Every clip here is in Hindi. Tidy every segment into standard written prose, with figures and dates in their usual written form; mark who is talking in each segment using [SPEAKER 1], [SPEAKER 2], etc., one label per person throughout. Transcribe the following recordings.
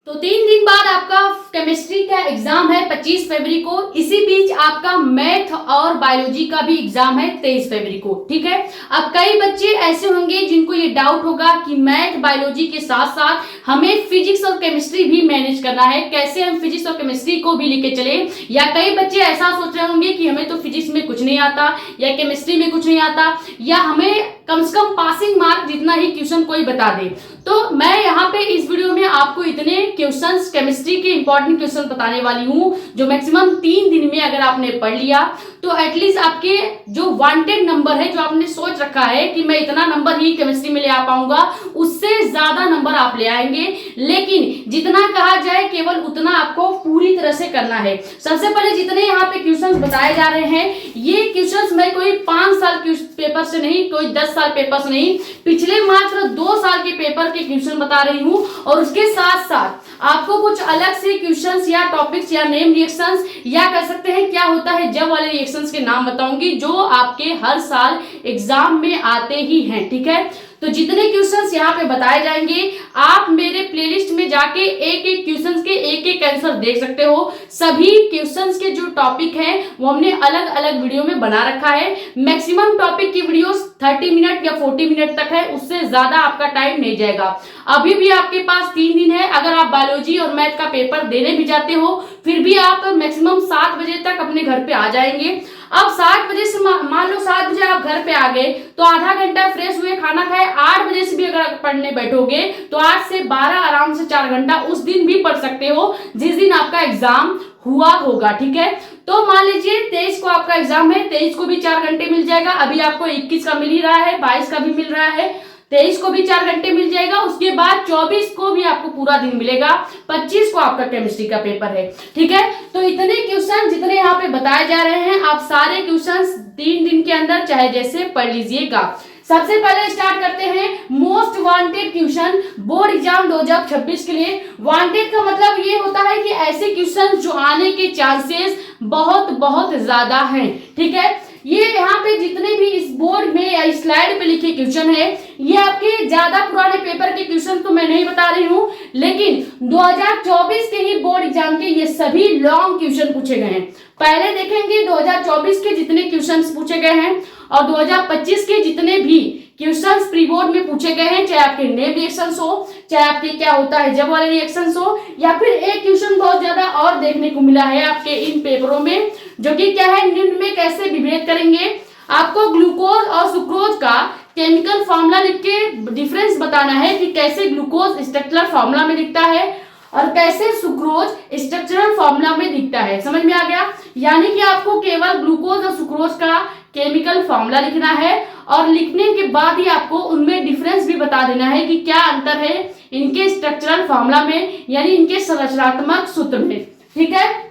[SPEAKER 1] तो 3 दिन बाद आपका केमिस्ट्री का एग्जाम है 25 फरवरी को। इसी बीच आपका मैथ और बायोलॉजी का भी एग्जाम है 23 फरवरी को। ठीक है। अब कई बच्चे ऐसे होंगे जिनको ये डाउट होगा कि मैथ बायोलॉजी के साथ साथ हमें फिजिक्स और केमिस्ट्री भी मैनेज करना है, कैसे हम फिजिक्स और केमिस्ट्री को भी लेके चले। या कई बच्चे ऐसा सोच रहे होंगे कि हमें तो फिजिक्स में कुछ नहीं आता या केमिस्ट्री में कुछ नहीं आता, या हमें कम से कम पासिंग मार्क जितना ही क्वेश्चन कोई बता दे। तो मैं यहाँ पे इस वीडियो में आपको इतने क्वेश्चंस केमिस्ट्री के इंपॉर्टेंट क्वेश्चन बताने वाली हूँ जो मैक्सिमम 3 दिन में अगर आपने पढ़ लिया तो एटलीस्ट आपके जो वांटेड नंबर है, जो आपने सोच रखा है कि मैं इतना नंबर ही केमिस्ट्री में ले आ पाऊंगा, उससे ज्यादा नंबर आप ले आएंगे। लेकिन जितना कहा जाए केवल उतना आपको पूरी तरह से करना है। सबसे पहले जितने यहाँ पे क्वेश्चंस बताए जा रहे हैं, ये क्वेश्चंस मैं कोई 5 साल पेपर से नहीं, कोई 10 साल पेपर से नहीं, पिछले मात्र 2 साल के पेपर के क्वेश्चन बता रही हूँ। और उसके साथ साथ आपको कुछ अलग से क्वेश्चंस या टॉपिक्स या नेम रिएक्शंस या कह सकते हैं क्या होता है जब वाले रिएक्शंस के नाम बताऊंगी जो आपके हर साल एग्जाम में आते ही हैं। ठीक है। तो जितने क्वेश्चंस यहाँ पे बताए जाएंगे आप मेरे प्लेलिस्ट में जाके एक एक क्वेश्चंस के एक एक आंसर देख सकते हो। सभी क्वेश्चंस के जो टॉपिक हैं वो हमने अलग अलग वीडियो में बना रखा है। मैक्सिमम टॉपिक की वीडियोस 30 मिनट या 40 मिनट तक है, उससे ज्यादा आपका टाइम नहीं जाएगा। अभी भी आपके पास 3 दिन है। अगर आप बायोलॉजी और मैथ का पेपर देने भी जाते हो फिर भी आप मैक्सिमम 7 बजे तक अपने घर पे आ जाएंगे। अब 7 बजे से मान लो 7 बजे आप घर पे आ गए तो आधा घंटा फ्रेश हुए, खाना खाए, 8 बजे से भी अगर पढ़ने बैठोगे तो 8 से 12 आराम से 4 घंटा उस दिन भी पढ़ सकते हो जिस दिन आपका एग्जाम हुआ होगा। ठीक है। तो मान लीजिए 23 को आपका एग्जाम है, 23 को भी 4 घंटे मिल जाएगा। अभी आपको 21 का मिल ही रहा है, 22 का भी मिल रहा है, 23 को भी 4 घंटे मिल जाएगा। उसके बाद 24 को भी आपको पूरा दिन मिलेगा, 25 को आपका केमिस्ट्री का पेपर है। ठीक है। तो इतने क्वेश्चन जितने यहाँ पे बताए जा रहे हैं आप सारे क्वेश्चन 3 दिन के अंदर चाहे जैसे पढ़ लीजिएगा। सबसे पहले स्टार्ट करते हैं most wanted question board exam 2026 के लिए। वांटेड का मतलब ये होता है कि ऐसे क्वेश्चन जो आने के चांसेस बहुत बहुत ज्यादा हैं। ठीक है। ये यहाँ पे जितने भी इस बोर्ड में या इस स्लाइड पे लिखे क्वेश्चन है ये आपके ज्यादा पुराने पेपर के क्वेश्चन तो मैं नहीं बता रही हूँ, लेकिन 2024 के ही बोर्ड एग्जाम के ये सभी लॉन्ग क्वेश्चन पूछे गए हैं। पहले देखेंगे 2024 के जितने क्वेश्चंस पूछे गए हैं और 2025 के जितने भी क्वेश्चंस प्री बोर्ड में पूछे गए हैं, चाहे आपके नेम रिएक्शंस हो, चाहे आपके क्या होता है जब वाले रिएक्शंस हो, या फिर एक क्वेश्चन बहुत ज्यादा और देखने को मिला है आपके इन पेपरों में जो कि क्या है, निम्न में कैसे विभेद करेंगे। आपको ग्लूकोज और सुक्रोज का केमिकल फॉर्मूला लिख के डिफरेंस बताना है कि कैसे ग्लूकोज स्ट्रक्चरल फॉर्मूला में दिखता है और कैसे सुक्रोज स्ट्रक्चरल फॉर्मूला में दिखता है। समझ में आ गया। यानी कि आपको केवल ग्लूकोज और सुक्रोज का केमिकल फॉर्मूला लिखना है और लिखने के बाद ही आपको उनमें डिफरेंस भी बता देना है कि क्या अंतर है इनके स्ट्रक्चरल फॉर्मूला में, यानी इनके संरचनात्मक सूत्र में। ठीक है।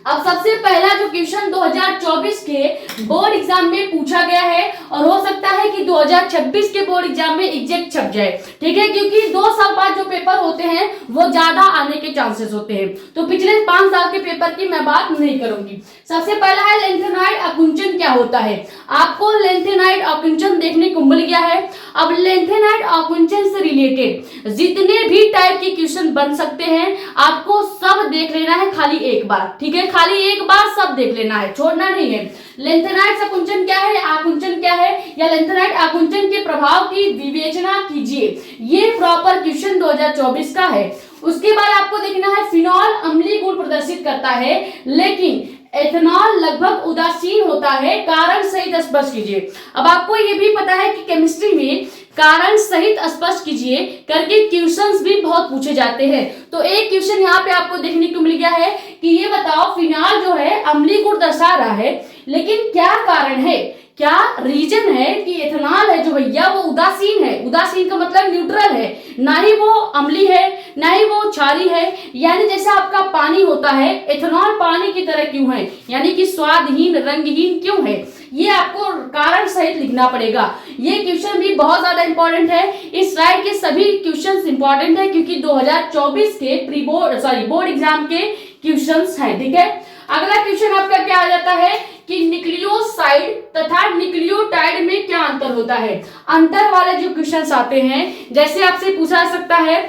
[SPEAKER 1] अब सबसे पहला जो क्वेश्चन 2024 के बोर्ड एग्जाम में पूछा गया है और हो सकता है कि 2026 के बोर्ड एग्जाम में एग्जैक्ट छप जाए। ठीक है। क्योंकि 2 साल बाद जो पेपर होते हैं वो ज्यादा आने के चांसेस होते हैं, तो पिछले 5 साल के पेपर की मैं बात नहीं करूंगी। सबसे पहला है लेंथेनाइड आकुंचन क्या होता है। आपको लेंथेनाइड आकुंचन देखने को मिल गया है। अब लेंथेनाइड आकुंचन से रिलेटेड जितने भी टाइप के क्वेश्चन बन सकते हैं आपको सब देख लेना है खाली एक बार। ठीक है। खाली एक बार सब देख लेना है, छोड़ना नहीं है। लेंथेनाइड आकुंचन क्या है, आकुंचन क्या है, या लेंथेनाइड आकुंचन के प्रभाव की विवेचना कीजिए। ये प्रॉपर क्वेश्चन 2024 का है। उसके बाद आपको देखना है फिनॉल अम्लीय गुण प्रदर्शित करता है लेकिन एथेनॉल लगभग उदासीन होता है, कारण सहित स्पष्ट कीजिए। अब आपको ये भी पता है कि केमिस्ट्री में कारण सहित स्पष्ट कीजिए करके क्वेश्चंस भी बहुत पूछे जाते हैं। तो एक क्वेश्चन यहाँ पे आपको देखने को मिल गया है कि ये बताओ फिनॉल जो है अम्लीय गुण दर्शा रहा है लेकिन क्या कारण है, क्या रीजन है कि एथेनॉल है जो भैया वो उदासीन है। उदासीन का मतलब न्यूट्रल है, ना ही वो अम्लीय है ना ही वो क्षारीय है। यानी जैसे आपका पानी होता है, एथेनॉल पानी की तरह क्यों है, यानी कि स्वादहीन रंगहीन क्यों है, ये आपको कारण सहित लिखना पड़ेगा। ये क्वेश्चन भी बहुत ज्यादा इंपॉर्टेंट है। इस स्लाइड के सभी क्वेश्चंस इंपॉर्टेंट है क्योंकि 2024 के बोर्ड एग्जाम के क्वेश्चंस हैं। ठीक है। अगला क्वेश्चन आपका क्या आ जाता है कि न्यूक्लियोसाइड तथा न्यूक्लियोटाइड में क्या अंतर होता है। अंतर वाले जो क्वेश्चंस आते हैं, जैसे आपसे पूछा जा सकता है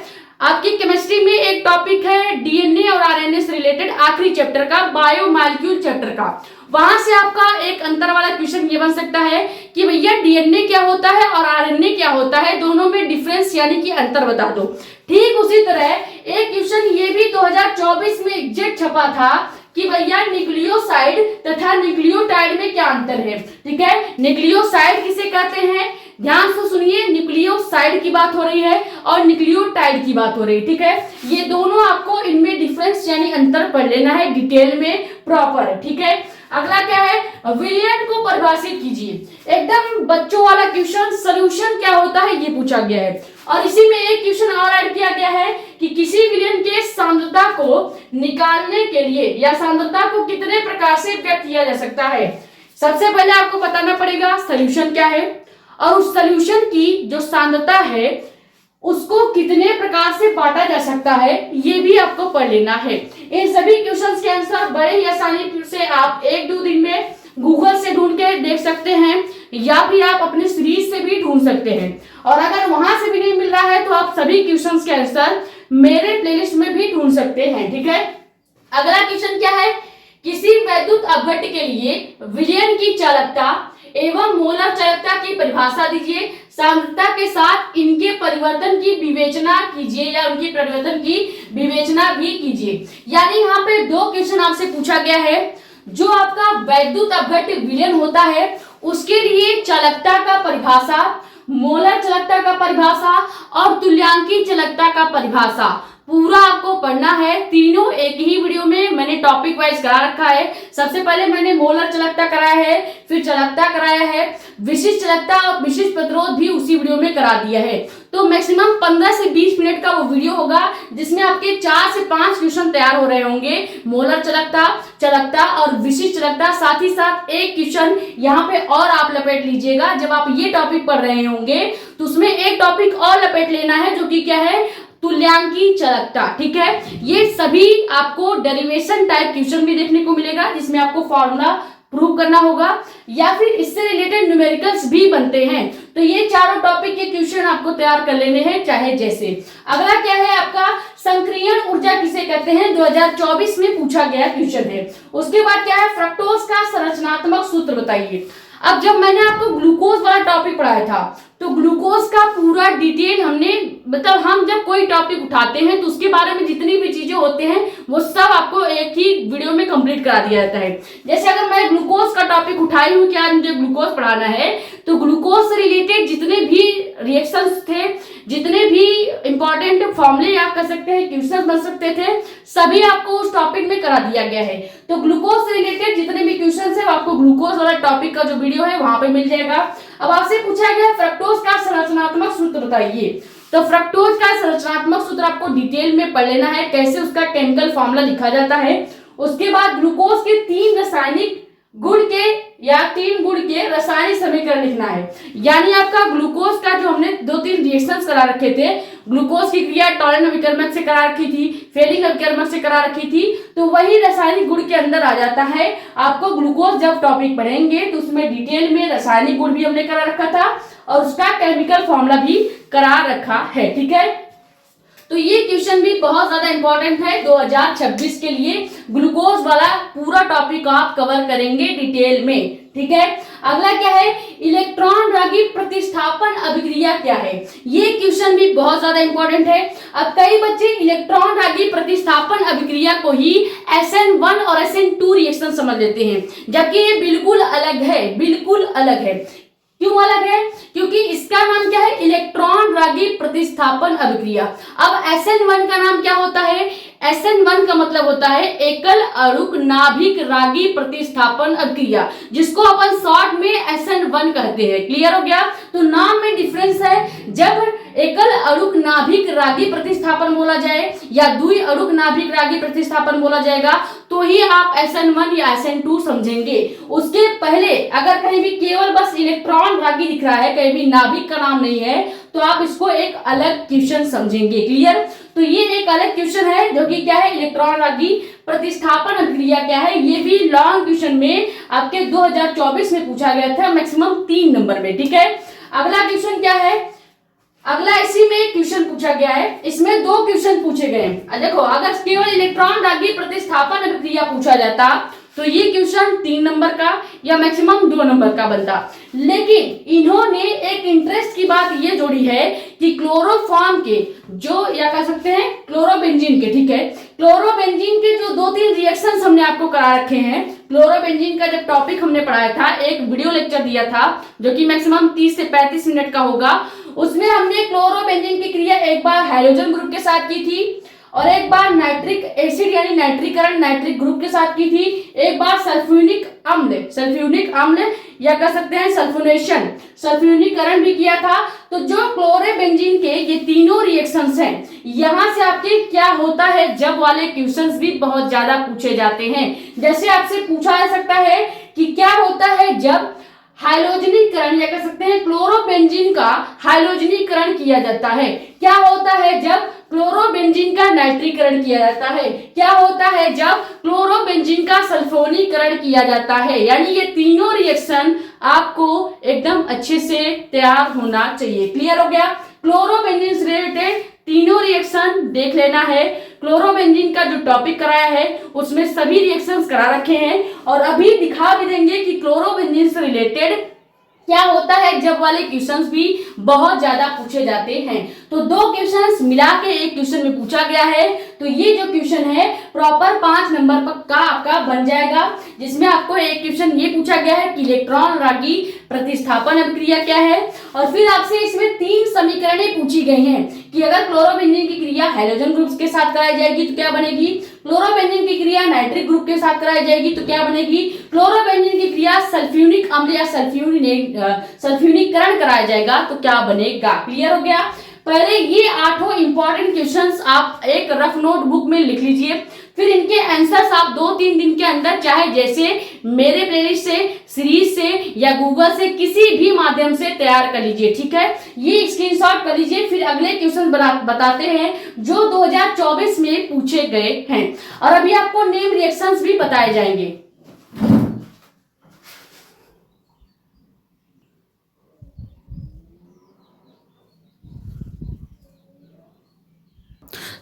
[SPEAKER 1] आपकी केमिस्ट्री में एक टॉपिक है डीएनए और आरएनए से रिलेटेड, आखिरी चैप्टर का, बायोमॉलिक्यूल चैप्टर का। वहां से आपका एक अंतर वाला क्वेश्चन ये बन सकता है कि भैया डीएनए क्या होता है और आरएनए क्या होता है, दोनों में डिफरेंस यानी कि अंतर बता दो। ठीक उसी तरह एक क्वेश्चन ये भी 2024 में एग्जैक्ट छपा था कि भैया न्यूक्लियोसाइड तथा न्यूक्लियोटाइड में क्या अंतर है। ठीक है, न्यूक्लियोसाइड किसे कहते हैं, ध्यान से सुनिए, न्यूक्लियोसाइड की बात हो रही है और न्यूक्लियोटाइड की बात हो रही है। ठीक है, ये दोनों आपको इनमें डिफरेंस यानी अंतर पढ़ लेना है डिटेल में प्रॉपर। ठीक है, अगला क्या है, विलयन को परिभाषित कीजिए। एकदम बच्चों वाला क्वेश्चन, सॉल्यूशन क्या होता है ये पूछा गया है। और इसी में एक क्वेश्चन और ऐड किया गया है कि किसी विलयन के सांद्रता को निकालने के लिए या सांद्रता को कितने प्रकार से व्यक्त किया जा सकता है। सबसे पहले आपको बताना पड़ेगा सॉल्यूशन क्या है और उस सॉल्यूशन की जो सांद्रता है उसको कितने प्रकार से बांटा जा सकता है, ये भी आपको पढ़ लेना है। इन सभी क्वेश्चंस के आंसर बड़े ही आसानी से आप 1-2 दिन में गूगल से ढूंढ के देख सकते हैं या फिर आप अपने सीरीज से भी ढूंढ सकते हैं। और अगर वहां से भी नहीं मिल रहा है तो आप सभी क्वेश्चंस के आंसर मेरे प्लेलिस्ट में भी ढूंढ सकते हैं। ठीक है, अगला क्वेश्चन क्या है, किसी वैद्युत अपघट्य के लिए विलयन की चालकता एवं मोलर चालकता की परिभाषा दीजिए। सांद्रता के साथ इनके परिवर्तन की विवेचना कीजिए या उनकी परिवर्तन की विवेचना भी कीजिए। यानी यहाँ पे 2 क्वेश्चन आपसे पूछा गया है। जो आपका वैद्युत अपघट्य विलयन होता है उसके लिए चालकता का परिभाषा, मोलर चालकता का परिभाषा और तुल्यांकी चालकता का परिभाषा पूरा आपको पढ़ना है। तीनों एक ही वीडियो में मैंने टॉपिक वाइज करा रखा है। सबसे पहले मैंने मोलर चालकता कराया है, फिर चालकता कराया है, विशिष्ट चालकता और विशिष्ट प्रतिरोध भी उसी वीडियो में करा दिया है। तो मैक्सिमम 15 से 20 मिनट का वो वीडियो होगा जिसमें आपके 4 से 5 क्वेश्चन तैयार हो रहे होंगे, मोलर चालकता, चालकता और विशिष्ट चालकता। साथ ही साथ एक क्वेश्चन यहाँ पे और आप लपेट लीजिएगा, जब आप ये टॉपिक पढ़ रहे होंगे तो उसमें एक टॉपिक और लपेट लेना है जो कि क्या है, तुल्यांकी चालकता। ठीक है, ये सभी आपको डेरिवेशन टाइप क्वेश्चन भी देखने को मिलेगा जिसमें आपको फॉर्मूला प्रूव करना होगा या फिर इससे रिलेटेड न्यूमेरिकल्स भी बनते हैं। तो ये चारों टॉपिक के क्वेश्चन आपको तैयार कर लेने हैं चाहे जैसे। अगला क्या है आपका, संक्रियण ऊर्जा किसे कहते हैं, 2024 में पूछा गया क्वेश्चन है। उसके बाद क्या है, फ्रक्टोज का संरचनात्मक सूत्र बताइए। अब जब मैंने आपको ग्लूकोज वाला टॉपिक पढ़ाया था तो ग्लूकोज का पूरा डिटेल हमने, मतलब हम जब कोई टॉपिक उठाते हैं तो उसके बारे में जितनी भी चीजें होते हैं वो सब आपको एक ही वीडियो में कंप्लीट करा दिया जाता है। जैसे अगर मैं ग्लूकोज का टॉपिक उठाई हूँ कि आज मुझे ग्लूकोज पढ़ाना है तो ग्लूकोज से रिलेटेड जितने भी रिएक्शंस थे, जितने भी इंपॉर्टेंट फॉर्मूले आप कर सकते हैं, क्वेश्चन बन सकते थे, सभी आपको उस टॉपिक में करा दिया गया है। तो ग्लूकोज से रिलेटेड जितने भी क्वेश्चन है आपको ग्लूकोज वाला टॉपिक का जो वीडियो है वहां पे मिल जाएगा। अब आपसे पूछा गया फ्रक्टोज का संरचनात्मक सूत्र बताइए। तो फ्रक्टोज का संरचनात्मक सूत्र आपको डिटेल में पढ़ लेना है, कैसे उसका केमिकल फॉर्मूला लिखा जाता है। उसके बाद ग्लूकोज के 3 रासायनिक गुण के या 3 गुण के रासायनिक समीकरण लिखना है। यानी आपका ग्लूकोज का जो हमने 2-3 रिएक्शंस करा रखे थे, ग्लूकोज की क्रिया टॉलन अभिकर्मक से करा रखी थी, फेलिंग अभिकर्मक से करा रखी थी, तो वही रासायनिक गुण के अंदर आ जाता है। आपको ग्लूकोज जब टॉपिक पढ़ेंगे तो उसमें डिटेल में रासायनिक गुण भी हमने करा रखा था और उसका केमिकल फॉर्मूला भी करा रखा है। ठीक है, तो ये क्वेश्चन भी बहुत ज्यादा इंपॉर्टेंट है 2026 के लिए। ग्लूकोज वाला पूरा टॉपिक आप कवर करेंगे डिटेल में। ठीक है, अगला क्या है, इलेक्ट्रॉन रागी प्रतिस्थापन अभिक्रिया क्या है। ये क्वेश्चन भी बहुत ज्यादा इंपॉर्टेंट है। अब कई बच्चे इलेक्ट्रॉन रागी प्रतिस्थापन अभिक्रिया को ही SN1 और SN2 रिएक्शन समझ लेते हैं, जबकि ये बिल्कुल अलग है, बिल्कुल अलग है। क्यों अलग है, क्योंकि इसका नाम क्या है, इलेक्ट्रॉन रागी प्रतिस्थापन अभिक्रिया। अब SN1 का नाम क्या होता है, SN1 का मतलब होता है एकल अणुक नाभिक रागी प्रतिस्थापन अभिक्रिया, जिसको अपन शॉर्ट में SN1 कहते हैं। क्लियर हो गया, तो नाम में डिफरेंस है। जब एकल अणुक नाभिक रागी प्रतिस्थापन बोला जाए या द्वि अणुक नाभिक रागी प्रतिस्थापन बोला जाएगा तो ही आप SN1 या SN2 समझेंगे। उसके पहले अगर कहीं भी केवल बस इलेक्ट्रॉन रागी दिख रहा है, कहीं भी नाभिक का नाम नहीं है, तो आप इसको एक अलग क्वेश्चन समझेंगे। क्लियर, तो ये एक अलग क्वेश्चन है जो कि क्या है, इलेक्ट्रॉन रागी प्रतिस्थापन अभिक्रिया क्या है। ये भी लॉन्ग क्वेश्चन में आपके 2024 में पूछा गया था, मैक्सिमम 3 नंबर में। ठीक है, अगला क्वेश्चन क्या है, अगला इसी में क्वेश्चन पूछा गया है, इसमें दो क्वेश्चन पूछे गए हैं। देखो अगर केवल इलेक्ट्रॉन रागी प्रतिस्थापन अभिक्रिया पूछा जाता तो ये क्वेश्चन 3 नंबर का या मैक्सिमम 2 नंबर का बनता, लेकिन इन्होंने एक इंटरेस्ट की बात ये जोड़ी है कि क्लोरोफॉर्म के जो या कह सकते हैं क्लोरोबेंजीन के, ठीक है, क्लोरोबेंजीन के जो 2-3 रिएक्शंस हमने आपको करा रखे हैं। क्लोरोबेंजीन का जब टॉपिक हमने पढ़ाया था, एक वीडियो लेक्चर दिया था जो कि मैक्सिमम 30 से 35 मिनट का होगा, उसमें हमने क्लोरोबेंजीन की क्रिया एक बार हाइड्रोजन ग्रुप के साथ की थी और एक बार नाइट्रिक एसिड यानी नाइट्रीकरण नाइट्रिक ग्रुप के साथ की थी, एक बार सल्फ्यूनिक अम्ल या कह सकते हैं सल्फ्यूनीकरण भी किया था। तो जो क्लोरोबेंजीन के ये तीनों रिएक्शंस हैं, यहां से आपके क्या होता है जब वाले क्वेश्चंस भी बहुत ज्यादा पूछे जाते हैं। जैसे आपसे पूछा जा सकता है कि क्या होता है जब हाइड्रोजनीकरण या कह सकते हैं क्लोरोबेंजीन का हाइड्रोजनीकरण किया जाता है, क्या होता है जब क्लोरोबेंजीन का नाइट्रीकरण किया जाता है, क्या होता है जब क्लोरोबेंजीन का सल्फोनीकरण किया जाता है। यानी ये तीनों रिएक्शन आपको एकदम अच्छे से तैयार होना चाहिए। क्लियर हो गया? क्लोरोबेंजीन से रिलेटेड तीनों रिएक्शन देख लेना है। क्लोरोबेंजीन का जो टॉपिक कराया है उसमें सभी रिएक्शंस करा रखे हैं और अभी दिखा भी देंगे कि क्लोरोबेंजीन से रिलेटेड क्या होता है जब वाले क्वेश्चंस भी बहुत ज्यादा पूछे जाते हैं। तो 2 क्वेश्चंस मिला के एक क्वेश्चन में पूछा गया है, तो ये जो क्वेश्चन है प्रॉपर 5 नंबर का आपका बन जाएगा, जिसमें आपको एक क्वेश्चन ये पूछा गया है कि इलेक्ट्रॉन रागी प्रतिस्थापन अभिक्रिया क्या है, और फिर आपसे इसमें 3 समीकरणें पूछी गई हैं कि अगर क्लोरोबेंजीन की क्रिया हाइड्रोजन ग्रुप के साथ कराई जाएगी तो क्या बनेगी, क्लोरोबेंजीन की क्रिया नाइट्रिक ग्रुप के साथ कराई जाएगी तो क्या बनेगी, क्लोरोबेंजीन की क्रिया सल्फ्यूनिक अम्ल या सल्फ्यूनीकरण कराया जाएगा तो क्या बनेगा। क्लियर हो गया? पहले ये 8 इंपॉर्टेंट क्वेश्चंस आप एक रफ नोटबुक में लिख लीजिए, फिर इनके आंसर्स आप 2-3 दिन के अंदर चाहे जैसे मेरे प्लेलिस्ट से, सीरीज से या गूगल से किसी भी माध्यम से तैयार कर लीजिए। ठीक है, ये स्क्रीनशॉट कर लीजिए। फिर अगले क्वेश्चन बताते हैं जो 2024 में पूछे गए हैं, और अभी आपको नेम रिएक्शंस भी बताए जाएंगे।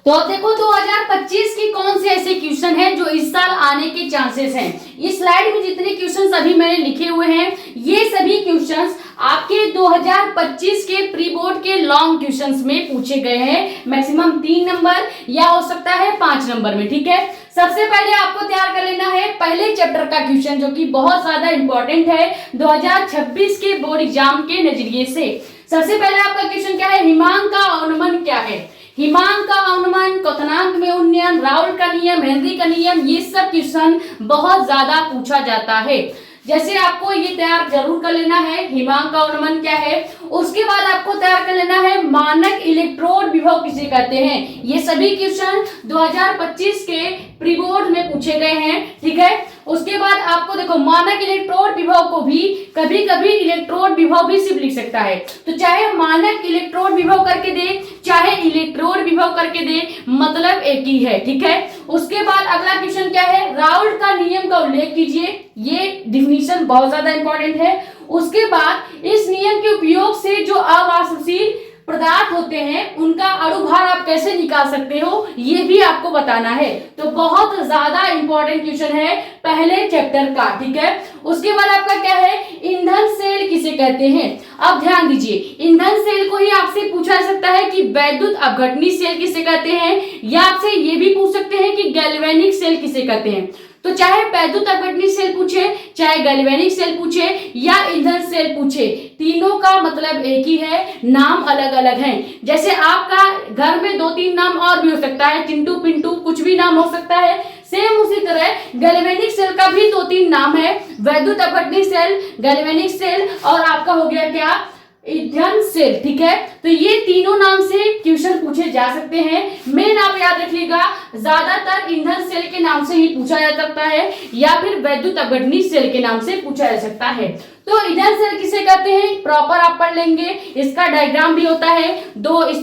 [SPEAKER 1] तो अब देखो 2025 की कौन से ऐसे क्वेश्चन हैं जो इस साल आने के चांसेस हैं। इस स्लाइड में जितने क्वेश्चंस अभी मैंने लिखे हुए हैं ये सभी क्वेश्चंस आपके 2025 के प्री बोर्ड के लॉन्ग क्वेश्चंस में पूछे गए हैं, मैक्सिमम 3 नंबर या हो सकता है 5 नंबर में। ठीक है, सबसे पहले आपको तैयार कर लेना है पहले चैप्टर का क्वेश्चन जो कि बहुत ज्यादा इंपॉर्टेंट है 2026 के बोर्ड एग्जाम के नजरिए से। सबसे पहले आपका क्वेश्चन क्या है, हिमांक का अनुमान क्या है। हिमांक का अनुमान, क्वथनांक में उन्नयन, राउल का नियम, हेनरी का नियम, ये सब क्वेश्चन बहुत ज्यादा पूछा जाता है। जैसे आपको ये तैयार जरूर कर लेना है हिमांक का अनुमान क्या है। उसके बाद आपको तैयार कर लेना है मानक इलेक्ट्रोड विभव किसे कहते हैं। ये सभी क्वेश्चन 2025 के प्री बोर्ड में पूछे गए हैं। ठीक है, उसके बाद आपको देखो मानक इलेक्ट्रोड विभव को भी कभी कभी इलेक्ट्रोड विभव भी सिर्फ लिख सकता है, तो चाहे मानक इलेक्ट्रोड विभव करके दे चाहे इलेक्ट्रोड विभव करके दे, मतलब एक ही है। ठीक है, उसके बाद अगला क्वेश्चन क्या है, राउल्ट का नियम का उल्लेख कीजिए। ये डिफिनीशन बहुत ज्यादा इंपॉर्टेंट है। उसके बाद इस नियम के उपयोग से जो अवाष्पशील पदार्थ होते हैं उनका अणुभार आप कैसे निकाल सकते हो ये भी आपको बताना है। तो बहुत ज्यादा इंपॉर्टेंट क्वेश्चन है पहले चैप्टर का। ठीक है, उसके बाद आपका क्या है, ईंधन सेल किसे कहते हैं। अब ध्यान दीजिए, ईंधन सेल को ही आपसे पूछा जा सकता है कि वैद्युत अपघटनी सेल किसे कहते हैं, या आपसे ये भी पूछ सकते हैं कि गैल्वेनिक सेल किसे कहते हैं। तो चाहे वैद्युत अपघटनी सेल पूछे, चाहे गैल्वेनिक सेल पूछे या ईंधन सेल पूछे, तीनों का मतलब एक ही है, नाम अलग अलग हैं। जैसे आपका घर में 2-3 नाम और भी हो सकता है, चिंटू पिंटू कुछ भी नाम हो सकता है, सेम उसी तरह गैल्वेनिक सेल का भी 2-3 नाम है, वैद्युत अपघटनी सेल, गैल्वेनिक सेल और आपका हो गया क्या, ईंधन सेल। ठीक है, तो ये तीनों नाम से क्वेश्चन पूछे जा सकते हैं। मेन आप याद रखिएगा, ज्यादातर ईंधन सेल के नाम से ही पूछा जा सकता है या फिर वैद्युत अपघटनी सेल के नाम से पूछा जा सकता है। तो ईंधन सेल किसे कहते हैं प्रॉपर आप पढ़ लेंगे। इसका डायग्राम भी होता है, 2 इस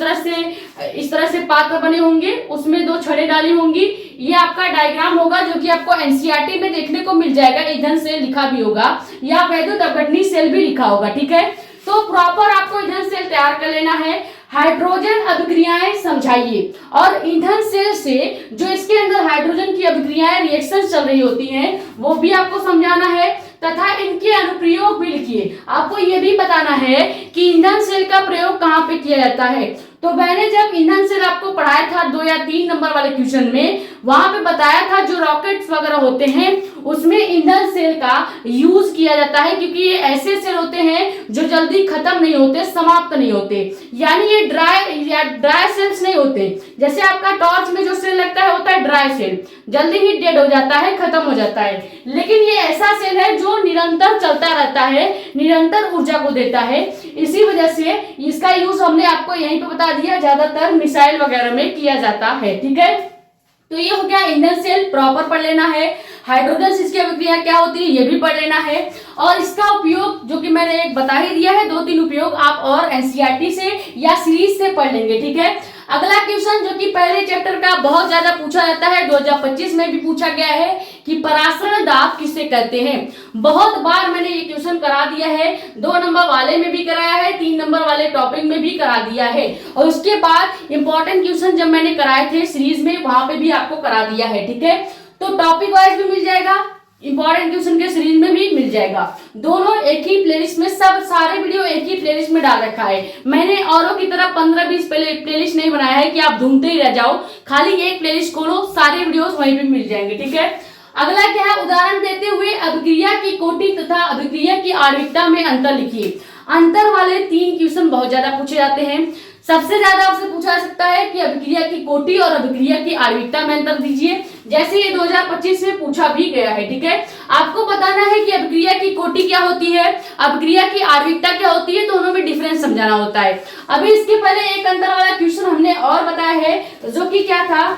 [SPEAKER 1] तरह से पात्र बने होंगे, उसमें 2 छड़ें डाली होंगी। ये आपका डायग्राम होगा जो कि आपको एनसीईआरटी में देखने को मिल जाएगा। ईंधन सेल लिखा भी होगा या वैद्युत अपघटनी सेल भी लिखा होगा। ठीक है, तो प्रॉपर आपको ईंधन सेल तैयार कर लेना है। हाइड्रोजन अभिक्रियाएं समझाइए। और ईंधन सेल से जो इसके अंदर हाइड्रोजन की अभिक्रियाएं रिएक्शन चल रही होती हैं वो भी आपको समझाना है तथा इनके अनुप्रयोग भी लिखिए। आपको ये भी बताना है कि ईंधन सेल का प्रयोग कहाँ पे किया जाता है। तो मैंने जब ईंधन सेल आपको पढ़ाया था 2 या 3 नंबर वाले क्वेश्चन में, वहां पे बताया था जो रॉकेट्स वगैरह होते हैं उसमें ईंधन सेल का यूज किया जाता है, क्योंकि ये ऐसे सेल होते हैं जो जल्दी खत्म नहीं होते, समाप्त नहीं होते, यानी ये ड्राई सेल्स नहीं होते। जैसे आपका टॉर्च में जो सेल लगता है होता है ड्राई सेल, जल्दी ही डेड हो जाता है, खत्म हो जाता है। लेकिन ये ऐसा सेल है जो निरंतर चलता रहता है, निरंतर ऊर्जा को देता है। इसी वजह से इसका यूज हमने आपको यहीं पे बता दिया, ज्यादातर मिसाइल वगैरह में किया जाता है। ठीक है, तो ये हो गया ईंधन सेल, प्रॉपर पढ़ लेना है। हाइड्रोजन इसकी अभिक्रिया क्या होती है ये भी पढ़ लेना है। और इसका उपयोग जो कि मैंने एक बता ही दिया है, 2-3 उपयोग आप और एनसीईआरटी से या सीरीज से पढ़ लेंगे। ठीक है, अगला क्वेश्चन जो कि पहले चैप्टर का बहुत ज्यादा पूछा जाता है, 2025 में भी पूछा गया है कि परासरण दाब किसे कहते हैं। बहुत बार मैंने ये क्वेश्चन करा दिया है, 2 नंबर वाले में भी कराया है, 3 नंबर वाले टॉपिक में भी करा दिया है, और उसके बाद इंपॉर्टेंट क्वेश्चन जब मैंने कराए थे सीरीज में वहां पे भी आपको करा दिया है। ठीक है, तो टॉपिक वाइज भी मिल जाएगा, इंपॉर्टेंट क्वेश्चन के सीरीज में भी मिल जाएगा। दोनों एक ही प्लेलिस्ट में, सब सारे वीडियो एक ही प्लेलिस्ट में डाल रखा है। मैंने औरों की तरह 15-20 प्लेलिस्ट नहीं बनाया है कि आप ढूंढते ही रह जाओ, खाली एक प्लेलिस्ट खोलो, सारे वीडियोस वहीं पे मिल जाएंगे। ठीक है, अगला क्या है, उदाहरण देते हुए अभिक्रिया की कोटि तथा अभिक्रिया की आणविकता में अंतर लिखिए। अंतर वाले 3 क्वेश्चन बहुत ज्यादा पूछे जाते हैं। सबसे ज्यादा आपसे पूछा जा सकता है कि अभिक्रिया की कोटि और अभिक्रिया की आणविकता में अंतर दीजिए, जैसे ये 2025 में पूछा भी गया है। ठीक है, आपको बताना है कि अभिक्रिया की कोटि क्या होती है, अभिक्रिया की आणविकता क्या होती है, दोनों में डिफरेंस समझाना होता है। अभी इसके पहले एक अंतर वाला क्वेश्चन हमने और बताया है, जो कि क्या था,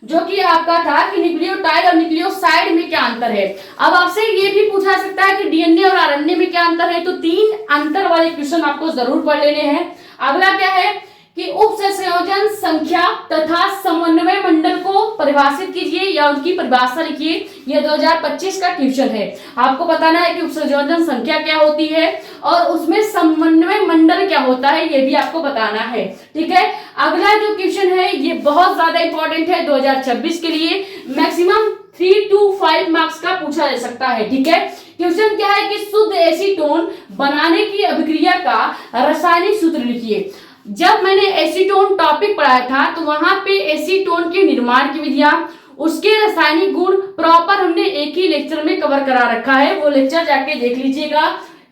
[SPEAKER 1] जो कि आपका था कि न्यूक्लियोटाइड और न्यूक्लियोसाइड में क्या अंतर है। अब आपसे ये भी पूछा सकता है कि डीएनए और आरएनए में क्या अंतर है। तो 3 अंतर वाले क्वेश्चन आपको जरूर पढ़ लेने हैं। अगला क्या है कि उपसंयोजन संख्या तथा समन्वय मंडल को परिभाषित कीजिए या उनकी परिभाषा लिखिए। यह 2025 का क्वेश्चन है। आपको बताना है कि उपसंयोजन संख्या क्या होती है और उसमें समन्वय मंडल क्या होता है, यह भी आपको बताना है। ठीक है, अगला जो क्वेश्चन है ये बहुत ज्यादा इंपॉर्टेंट है 2026 के लिए, मैक्सिमम 3 to 5 मार्क्स का पूछा जा सकता है। ठीक है, क्वेश्चन क्या है कि शुद्ध एसीटोन बनाने की अभिक्रिया का रासायनिक सूत्र लिखिए। जब मैंने एसीटोन टॉपिक पढ़ाया था तो वहां पे एसीटोन के निर्माण की विधियां, उसके रासायनिक गुण प्रॉपर हमने एक ही लेक्चर में कवर करा रखा है, वो लेक्चर जाके देख लीजिएगा।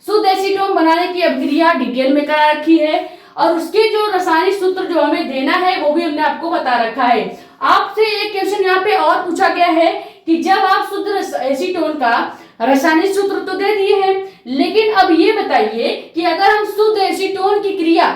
[SPEAKER 1] शुद्ध एसीटोन बनाने की अभिक्रिया डिटेल में करा रखी है और उसके जो रासायनिक सूत्र जो हमें देना है वो भी हमने आपको बता रखा है। आपसे एक क्वेश्चन यहाँ पे और पूछा गया है कि जब आप शुद्ध एसीटोन का रासायनिक सूत्र तो दे दिए हैं, लेकिन अब ये बताइए कि अगर हम शुद्ध एसीटोन की क्रिया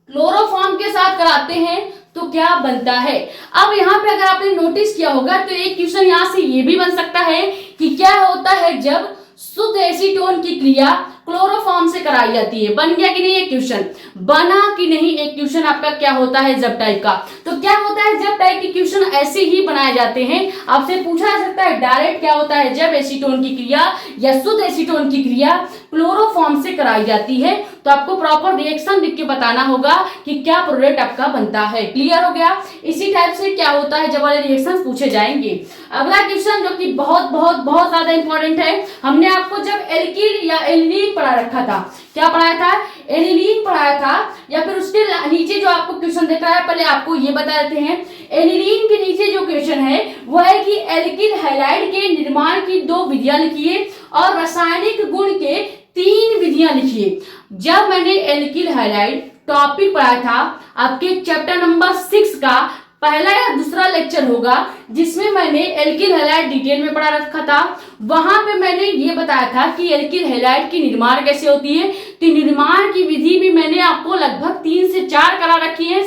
[SPEAKER 1] क्लोरोफॉर्म के साथ कराते हैं तो क्या बनता है। अब यहाँ पे अगर आपने नोटिस किया होगा तो एक क्वेश्चन यहाँ से ये भी बन सकता है कि क्या होता है जब शुद्ध एसीटोन की क्रिया क्लोरोफॉर्म से कराई जाती है। बन गया कि नहीं एक क्वेश्चन, बना कि नहीं एक क्वेश्चन आपका क्या होता है जब टाइप का। तो क्या होता है जब टाइप के क्वेश्चन ऐसे ही बनाए जाते हैं, आपसे पूछा जा सकता है डायरेक्ट क्या होता है जब एसीटोन की क्रिया या शुद्ध एसीटोन की क्रिया क्लोरोफॉर्म से कराई जाती है। तो आपको प्रॉपर रिएक्शन लिख के बताना होगा कि क्या प्रोडक्ट आपका बनता है। क्लियर हो गया, इसी टाइप से क्या होता है जब वाले रिएक्शन पूछे जाएंगे। अगला क्वेश्चन जो कि बहुत बहुत बहुत ज्यादा इंपॉर्टेंट है, हमने आपको जब एल्किल या एल्कीन पढ़ा रखा था, क्या पढ़ाया था, एनिलीन पढ़ाया था, या फिर उसके नीचे जो आपको क्वेश्चन दिख रहा है पहले आपको ये बता देते हैं। एनिलीन के नीचे जो क्वेश्चन है वो है कि एल्किल हैलाइड के निर्माण की 2 विधियां लिखिए और रासायनिक गुण के 3 विधियां लिखिए। जब मैंने एल्किल हैलाइड टॉपिक पढ़ाया था, आपके चैप्टर नंबर 6 का पहला या दूसरा लेक्चर होगा जिसमें मैंने एल्किल हैलाइड डिटेल में पढ़ा रखा था। वहां पे मैंने ये बताया था कि एल्किल हैलाइड की निर्माण कैसे होती है। तो निर्माण की विधि भी मैंने आपको लगभग 3 से 4 करा रखी है।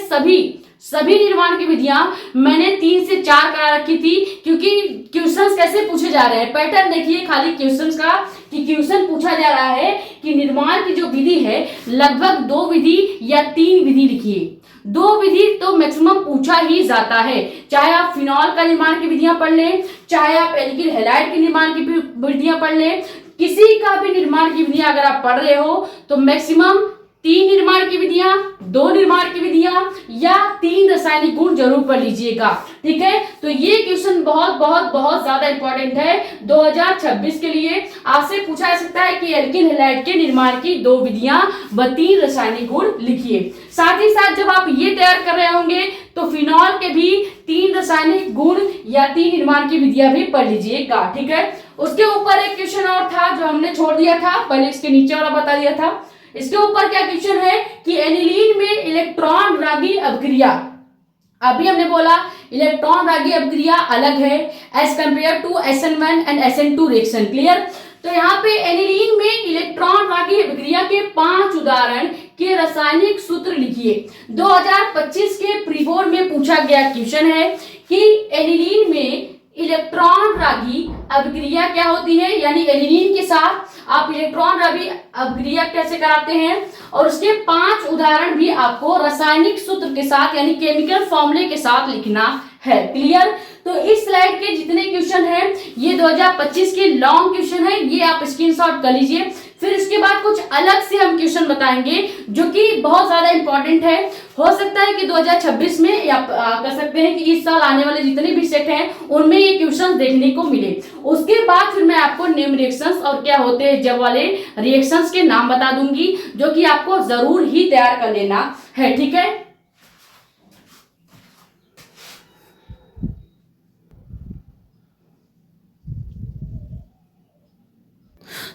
[SPEAKER 1] सभी निर्माण की विधियां मैंने 3 से 4 करा रखी थी, क्योंकि क्वेश्चंस कैसे पूछे जा रहे हैं, पैटर्न देखिए खाली क्वेश्चंस का कि क्वेश्चन पूछा जा रहा है कि निर्माण की जो विधि है लगभग 2 विधि या 3 विधि लिखिए। 2 विधि तो मैक्सिमम पूछा ही जाता है, चाहे आप फिनॉल का निर्माण की विधियां पढ़ लें, चाहे आप एल्किल हैलाइड के निर्माण की विधियां पढ़ लें, किसी का भी निर्माण की विधियां अगर आप पढ़ रहे हो तो मैक्सिमम 3 निर्माण की विधियां, 2 निर्माण की विधियां या 3 रासायनिक गुण जरूर पढ़ लीजिएगा। ठीक है, तो ये क्वेश्चन बहुत बहुत बहुत ज्यादा इंपॉर्टेंट है 2026 के लिए। आपसे पूछा जा सकता है कि एल्किन हैलाइड के निर्माण की 2 विधियां व 3 रासायनिक गुण लिखिए। साथ ही साथ जब आप ये तैयार कर रहे होंगे तो फिनॉल के भी 3 रासायनिक गुण या 3 निर्माण की विधियां भी पढ़ लीजिएगा। ठीक है, उसके ऊपर एक क्वेश्चन और था जो हमने छोड़ दिया था, पहले इसके नीचे वाला बता दिया था। इसके ऊपर क्या क्वेश्चन है कि एनिलीन में इलेक्ट्रॉन रागी अभिक्रिया, अभी हमने बोला इलेक्ट्रॉन रागी अभिक्रिया अलग है as compare to SN1 and SN2 reaction. Clear, तो यहाँ पे एनिलीन में इलेक्ट्रॉन रागी अभिक्रिया के 5 उदाहरण के रासायनिक सूत्र लिखिए। 2025 के प्री बोर्ड में पूछा गया क्वेश्चन है कि एनिलीन में इलेक्ट्रॉन रागी अभिक्रिया क्या होती है, यानी एनिलीन के साथ आप इलेक्ट्रॉन रागी अभिक्रिया कैसे कराते हैं, और उसके 5 उदाहरण भी आपको रासायनिक सूत्र के साथ यानी केमिकल फॉर्मूले के साथ लिखना है। क्लियर, तो इस स्लाइड के जितने क्वेश्चन हैं ये 2025 के लॉन्ग क्वेश्चन है, ये आप स्क्रीनशॉट कर लीजिए। फिर इसके बाद कुछ अलग से हम क्वेश्चन बताएंगे जो कि बहुत ज्यादा इंपॉर्टेंट है। हो सकता है कि 2026 में या कर सकते हैं कि इस साल आने वाले जितने भी सेट हैं उनमें ये क्वेश्चन देखने को मिले। उसके बाद फिर मैं आपको नेम रिएक्शंस और क्या होते हैं जब वाले रिएक्शंस के नाम बता दूंगी, जो कि आपको जरूर ही तैयार कर लेना है। ठीक है,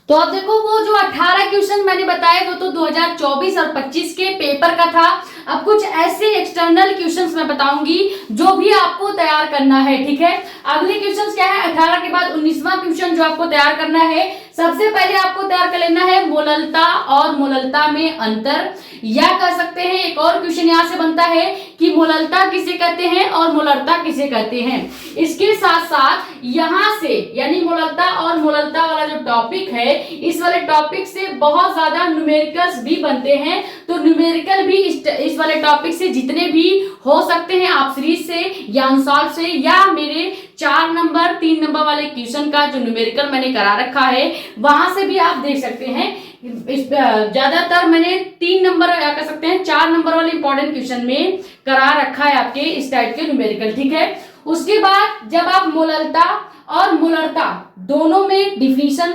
[SPEAKER 1] तो अब देखो वो जो 18 क्वेश्चन मैंने बताए वो तो 2024 और 25 के पेपर का था। अब कुछ ऐसे एक्सटर्नल क्वेश्चंस मैं बताऊंगी जो भी आपको तैयार करना है। ठीक है, अगले क्वेश्चंस क्या है, 18 के बाद 19वां क्वेश्चन जो आपको तैयार करना है। सबसे पहले आपको तैयार कर लेना है मोललता और मोललता में अंतर, या कह सकते हैं एक और क्वेश्चन यहाँ से बनता है कि मोललता किसे कहते हैं और मोलरता किसे कहते हैं। इसके साथ साथ यहाँ से यानी मोललता और मोललता वाला जो टॉपिक है, इस वाले टॉपिक से बहुत ज्यादा न्यूमेरिकल्स भी बनते हैं। तो न्यूमेरिकल भी इस वाले टॉपिक से जितने भी हो सकते हैं आप सीरीज से या अनसॉल्व से या मेरे 4 नंबर 3 नंबर वाले क्वेश्चन का जो न्यूमेरिकल मैंने करा रखा है वहां से भी आप देख सकते हैं। ज्यादातर मैंने 3 नंबर या कह सकते हैं 4 नंबर वाले इंपॉर्टेंट क्वेश्चन में करा रखा है आपके इस टाइप के न्यूमेरिकल। ठीक है, उसके बाद जब आप मोललता और मोलरता दोनों में डिफिनीशन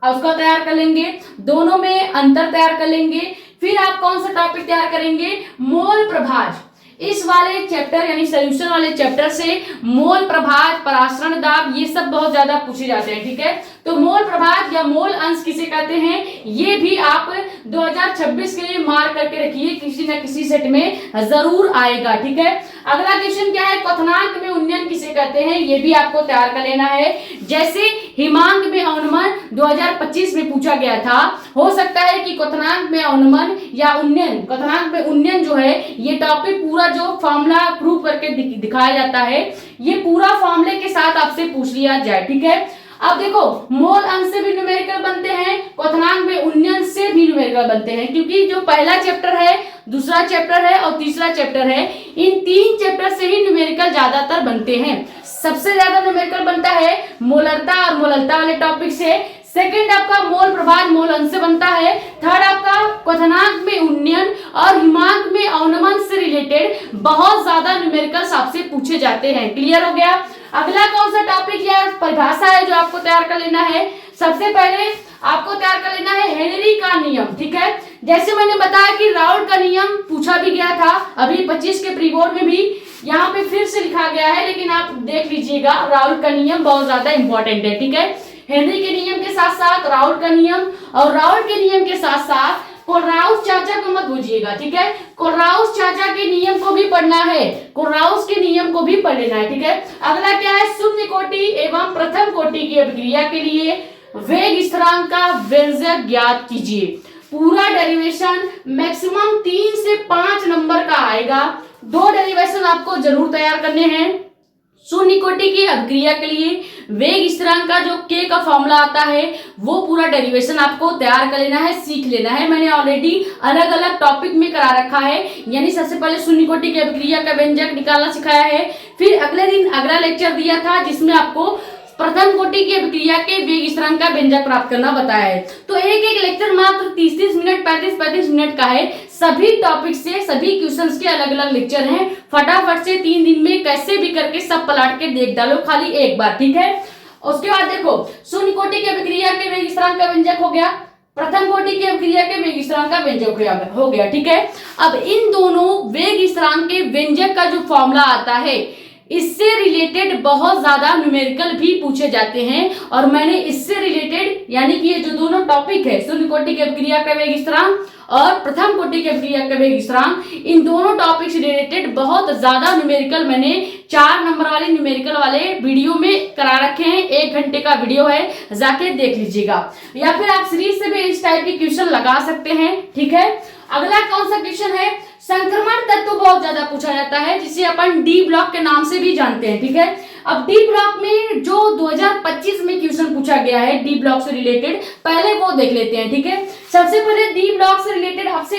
[SPEAKER 1] उसका तैयार कर लेंगे, दोनों में अंतर तैयार कर लेंगे, फिर आप कौन सा टॉपिक तैयार करेंगे, मोल प्रभाज। इस वाले चैप्टर यानी सोल्यूशन वाले चैप्टर से मोल प्रभाज, परासरण दाब, ये सब बहुत ज्यादा पूछे जाते हैं। ठीक है, तो मोल प्रभाज या मोल अंश किसे कहते हैं, ये भी आप 2026 के लिए मार्क करके रखिए, किसी न किसी सेट में जरूर आएगा। ठीक है, अगला क्वेश्चन क्या है, क्वथनांक में उन्नयन किसे कहते हैं, ये भी आपको तैयार कर लेना है। जैसे हिमांक में अवनमन 2025 में पूछा गया था, हो सकता है कि क्वथनांक में अवनमन या उन्नयन, क्वथनांक में उन्नयन जो है ये टॉपिक पूरा जो फॉर्मूला प्रूव करके दिखाया जाता है, ये पूरा फॉर्मूले के साथ आपसे पूछ लिया जाए। ठीक है, अब देखो मोल अंश से भी न्यूमेरिकल बनते हैं, क्वथनांक में उन्नयन से भी न्यूमेरिकल बनते हैं, क्योंकि जो पहला चैप्टर है, दूसरा चैप्टर है और तीसरा चैप्टर है, इन 3 चैप्टर से ही न्यूमेरिकल ज्यादातर बनते हैं। सबसे ज्यादा न्यूमेरिकल बनता है मोलरता और मोललता वाले टॉपिक से, सेकंड आपका मोल प्रभाज मोल अंश से बनता है, थर्ड आपका क्वथनांक में उन्नयन और हिमांक में अवनमन से रिलेटेड बहुत ज्यादा न्यूमेरिकल्स आपसे पूछे जाते हैं। क्लियर हो गया। अगला कौन सा टॉपिक या परिभाषा है जो आपको तैयार कर लेना है, सबसे पहले आपको तैयार कर लेना है हेनरी का नियम। ठीक है, जैसे मैंने बताया कि राउल्ट का नियम पूछा भी गया था अभी 25 के प्री बोर्ड में भी, यहाँ पे फिर से लिखा गया है, लेकिन आप देख लीजिएगा राउल्ट का नियम बहुत ज्यादा इंपॉर्टेंट है। ठीक है, हेनरी के नियम के साथ साथ राउल्ट का नियम, और राउल्ट के नियम के साथ साथ कोलराउस चाचा को मत भूलिएगा। ठीक है, कोलराउस चाचा के नियम को भी पढ़ना है, कोलराउस के नियम को भी पढ़ लेना है। ठीक है, अगला क्या है, शून्य कोटि एवं प्रथम कोटि की अभिक्रिया के लिए वेग स्थिरांक का व्यंजक ज्ञात कीजिए। पूरा डेरिवेशन मैक्सिमम 3 से 5 नंबर का आएगा। 2 डेरिवेशन आपको जरूर तैयार करने हैं। शून्य कोटि की अभिक्रिया के लिए वेग स्थिरांक का जो के का फॉर्मूला आता है वो पूरा डेरिवेशन आपको तैयार कर लेना है, सीख लेना है। मैंने ऑलरेडी अलग अलग टॉपिक में करा रखा है, यानी सबसे पहले शून्य कोटि की अभिक्रिया का व्यंजक निकालना सिखाया है, फिर अगले दिन अगला लेक्चर दिया था जिसमें आपको प्रथम कोटि की अभिक्रिया के वेग स्थिरांक का व्यंजक प्राप्त करना बताया है। तो एक एक लेक्चर मात्र 30-30 मिनट 35-35 मिनट का है। सभी टॉपिक से सभी क्वेश्चंस के अलग अलग लेक्चर हैं। फटाफट से 3 दिन में कैसे भी करके सब पलट के देख डालो खाली एक बार, ठीक है। उसके बाद देखो, शून्य कोटि की अभिक्रिया के वेग स्थिरांक का व्यंजक हो गया, प्रथम कोटि की अभिक्रिया के वेग स्थिरांक का व्यंजक हो गया, ठीक है। अब इन दोनों वेग स्थिरांक के व्यंजक का जो फॉर्मूला आता है, इससे रिलेटेड बहुत ज्यादा न्यूमेरिकल भी पूछे जाते हैं। और मैंने इससे रिलेटेड यानी कि ये जो दोनों टॉपिक है, शून्य कोटि की अभिक्रिया का वेग स्थिरांक और प्रथम कोटि की अभिक्रिया का वेग स्थिरांक, इन दोनों टॉपिक से रिलेटेड बहुत ज्यादा न्यूमेरिकल मैंने 4 नंबर वाले न्यूमेरिकल वाले वीडियो में करा रखे हैं। 1 घंटे का वीडियो है, जाके देख लीजिएगा। या फिर आप सीरीज से भी इस टाइप के क्वेश्चन लगा सकते हैं, ठीक है। अगला कौन सा क्वेश्चन है, संक्रमण तत्व बहुत ज्यादा पूछा जाता है, जिसे अपन डी ब्लॉक के नाम से भी जानते हैं, ठीक है। अब डी ब्लॉक में जो 2025 में क्वेश्चन पूछा गया है डी ब्लॉक से रिलेटेड, पहले वो देख लेते हैं, ठीक है। सबसे पहले डी ब्लॉक से रिलेटेड आपसे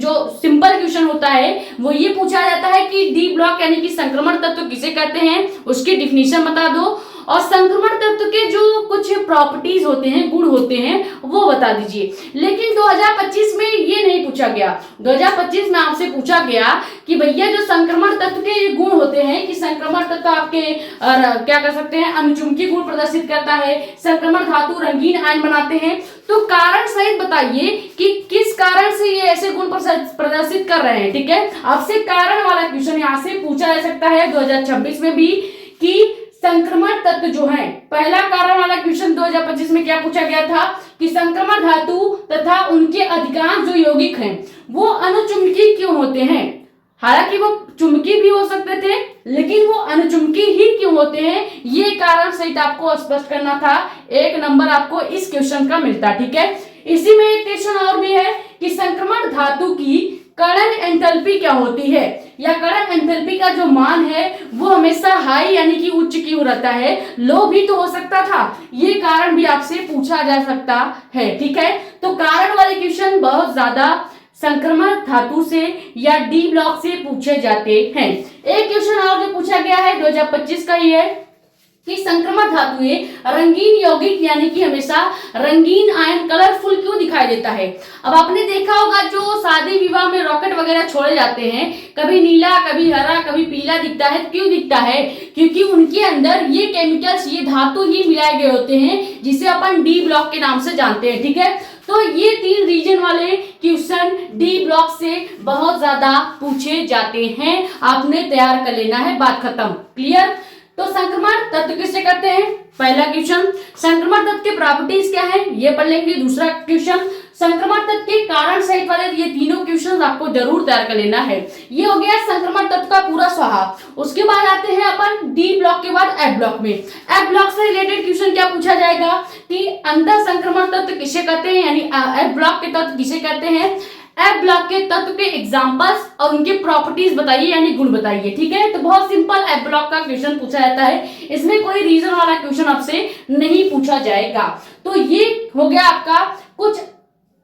[SPEAKER 1] जो सिंपल क्वेश्चन होता है वो ये पूछा जाता है कि डी ब्लॉक यानी कि संक्रमण तत्व किसे कहते हैं, उसकी डिफिनीशन बता दो, और संक्रमण तत्व के जो कुछ प्रॉपर्टीज होते हैं, गुण होते हैं, वो बता दीजिए। लेकिन 2025 में ये नहीं पूछा गया। 2025 में आपसे पूछा गया कि भैया जो संक्रमण तत्व के गुण होते हैं, कि संक्रमण तत्व आपके क्या कर सकते हैं, अनुचुंबकीय गुण प्रदर्शित करता है, संक्रमण धातु रंगीन आयन बनाते हैं, तो कारण सहित बताइए कि किस कारण से ये ऐसे गुण प्रदर्शित कर रहे हैं, ठीक है। आपसे कारण वाला क्वेश्चन यहाँ से पूछा जा सकता है 2026 में भी, कि संक्रमण तत्व जो है, पहला कारण वाला क्वेश्चन 2025 में क्या पूछा गया था कि संक्रमण धातु तथा उनके अधिकांश जो यौगिक हैं वो अनुचुंबकीय क्यों होते हैं। हालांकि वो चुंबकीय भी हो सकते थे, लेकिन वो अनुचुंबकीय ही क्यों होते हैं, ये कारण सहित आपको स्पष्ट करना था। 1 नंबर आपको इस क्वेश्चन का मिलता, ठीक है। इसी में एक क्वेश्चन और भी है कि संक्रमण धातु की कणन एंथैल्पी क्या होती है, या कणन एंथैल्पी का जो मान है वो हमेशा हाई यानी कि उच्च क्यों रहता है, लो भी तो हो सकता था। ये कारण भी आपसे पूछा जा सकता है, ठीक है। तो कारण वाले क्वेश्चन बहुत ज्यादा संक्रमण धातु से या डी ब्लॉक से पूछे जाते हैं। एक क्वेश्चन और जो पूछा गया है 2025 का ही है कि संक्रमण धातुएं रंगीन यौगिक यानी कि हमेशा रंगीन आयन कलरफुल क्यों दिखाई देता है। अब आपने देखा होगा जो शादी विवाह में रॉकेट वगैरह छोड़े जाते हैं, कभी नीला कभी हरा कभी पीला दिखता है, क्यों दिखता है, क्योंकि उनके अंदर ये केमिकल्स, ये धातु ही मिलाए गए होते हैं, जिसे अपन डी ब्लॉक के नाम से जानते हैं, ठीक है। तो ये 3 रीजन वाले क्वेश्चन डी ब्लॉक से बहुत ज्यादा पूछे जाते हैं, आपने तैयार कर लेना है, बात खत्म, क्लियर। तो संक्रमण तत्व किससे करते हैं, पहला क्वेश्चन। संक्रमण तत्व के प्रॉपर्टीज क्या है, ये पढ़ लेंगे। दूसरा क्वेश्चन, संक्रमण तत्व के कारण सहित वाले ये तीनों क्वेश्चन आपको जरूर तैयार कर लेना है। ये हो गया संक्रमण तत्व का पूरा स्वाहा। उसके बाद आते हैं अपन डी ब्लॉक के बाद एफ ब्लॉक में। एफ ब्लॉक से रिलेटेड क्वेश्चन क्या पूछा जाएगा कि अंतर संक्रमण तत्व किसे कहते हैं, यानी एफ ब्लॉक के तत्व किसे कहते हैं। एफ ब्लॉक के तत्व के एग्जांपल्स और उनके प्रॉपर्टीज बताइए, यानी गुण बताइए, ठीक है। तो बहुत सिंपल एफ ब्लॉक का क्वेश्चन पूछा जाता है, इसमें कोई रीजन वाला क्वेश्चन आपसे नहीं पूछा जाएगा। तो ये हो गया आपका कुछ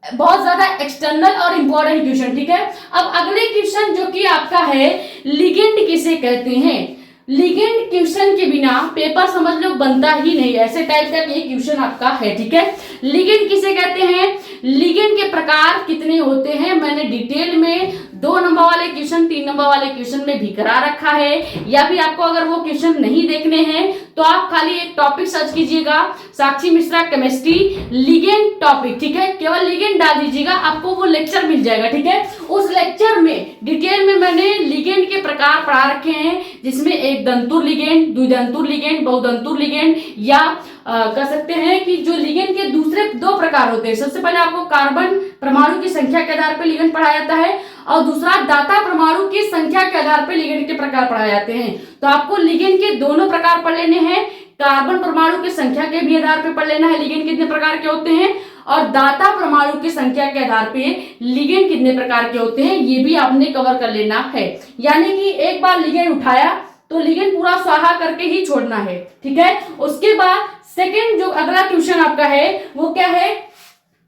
[SPEAKER 1] बहुत ज्यादा एक्सटर्नल और इंपॉर्टेंट क्वेश्चन, ठीक है। अब अगले क्वेश्चन जो कि आपका है, लिगेंड किसे कहते हैं। लिगेंड क्वेश्चन के बिना पेपर समझ लो बनता ही नहीं, ऐसे टाइप का ये क्वेश्चन आपका है, ठीक है। लिगेंड किसे कहते हैं, लिगेंड के प्रकार कितने होते हैं, मैंने डिटेल में 2 नंबर वाले क्वेश्चन 3 नंबर वाले क्वेश्चन में भी करा रखा है। या फिर आपको अगर वो क्वेश्चन नहीं देखने हैं तो आप खाली एक टॉपिक सर्च कीजिएगा, साक्षी मिश्रा केमिस्ट्री लिगेंड टॉपिक, ठीक है। केवल लिगेंड डाल दीजिएगा, आपको वो लेक्चर मिल जाएगा, ठीक है। उस लेक्चर में डिटेल में मैंने लिगेंड के प्रकार पढ़ा रखे हैं, जिसमें एक दंतुर लिगेंड, द्विदंतुर लिगेंड, बहुदंतुर लिगेंड, या कह सकते हैं कि जो लिगेंड के दूसरे 2 प्रकार होते हैं। सबसे पहले आपको कार्बन परमाणु की संख्या के आधार पर लिगेंड पढ़ाया जाता है, और दूसरा दाता परमाणु की संख्या के आधार पर लिगेंड के प्रकार पढ़ाए जाते हैं। तो आपको लिगेंड के दोनों प्रकार पढ़ लेने हैं, कार्बन परमाणु की संख्या के भी आधार पर पढ़ लेना है लिगेंड कितने प्रकार के होते हैं, और दाता परमाणु की संख्या के आधार पे लिगेंड कितने प्रकार के होते हैं, ये भी आपने कवर कर लेना है। यानी कि एक बार लिगेंड उठाया तो लिगेंड पूरा स्वाहा करके ही छोड़ना है, ठीक है। उसके बाद सेकेंड जो अगला क्वेश्चन आपका है वो क्या है,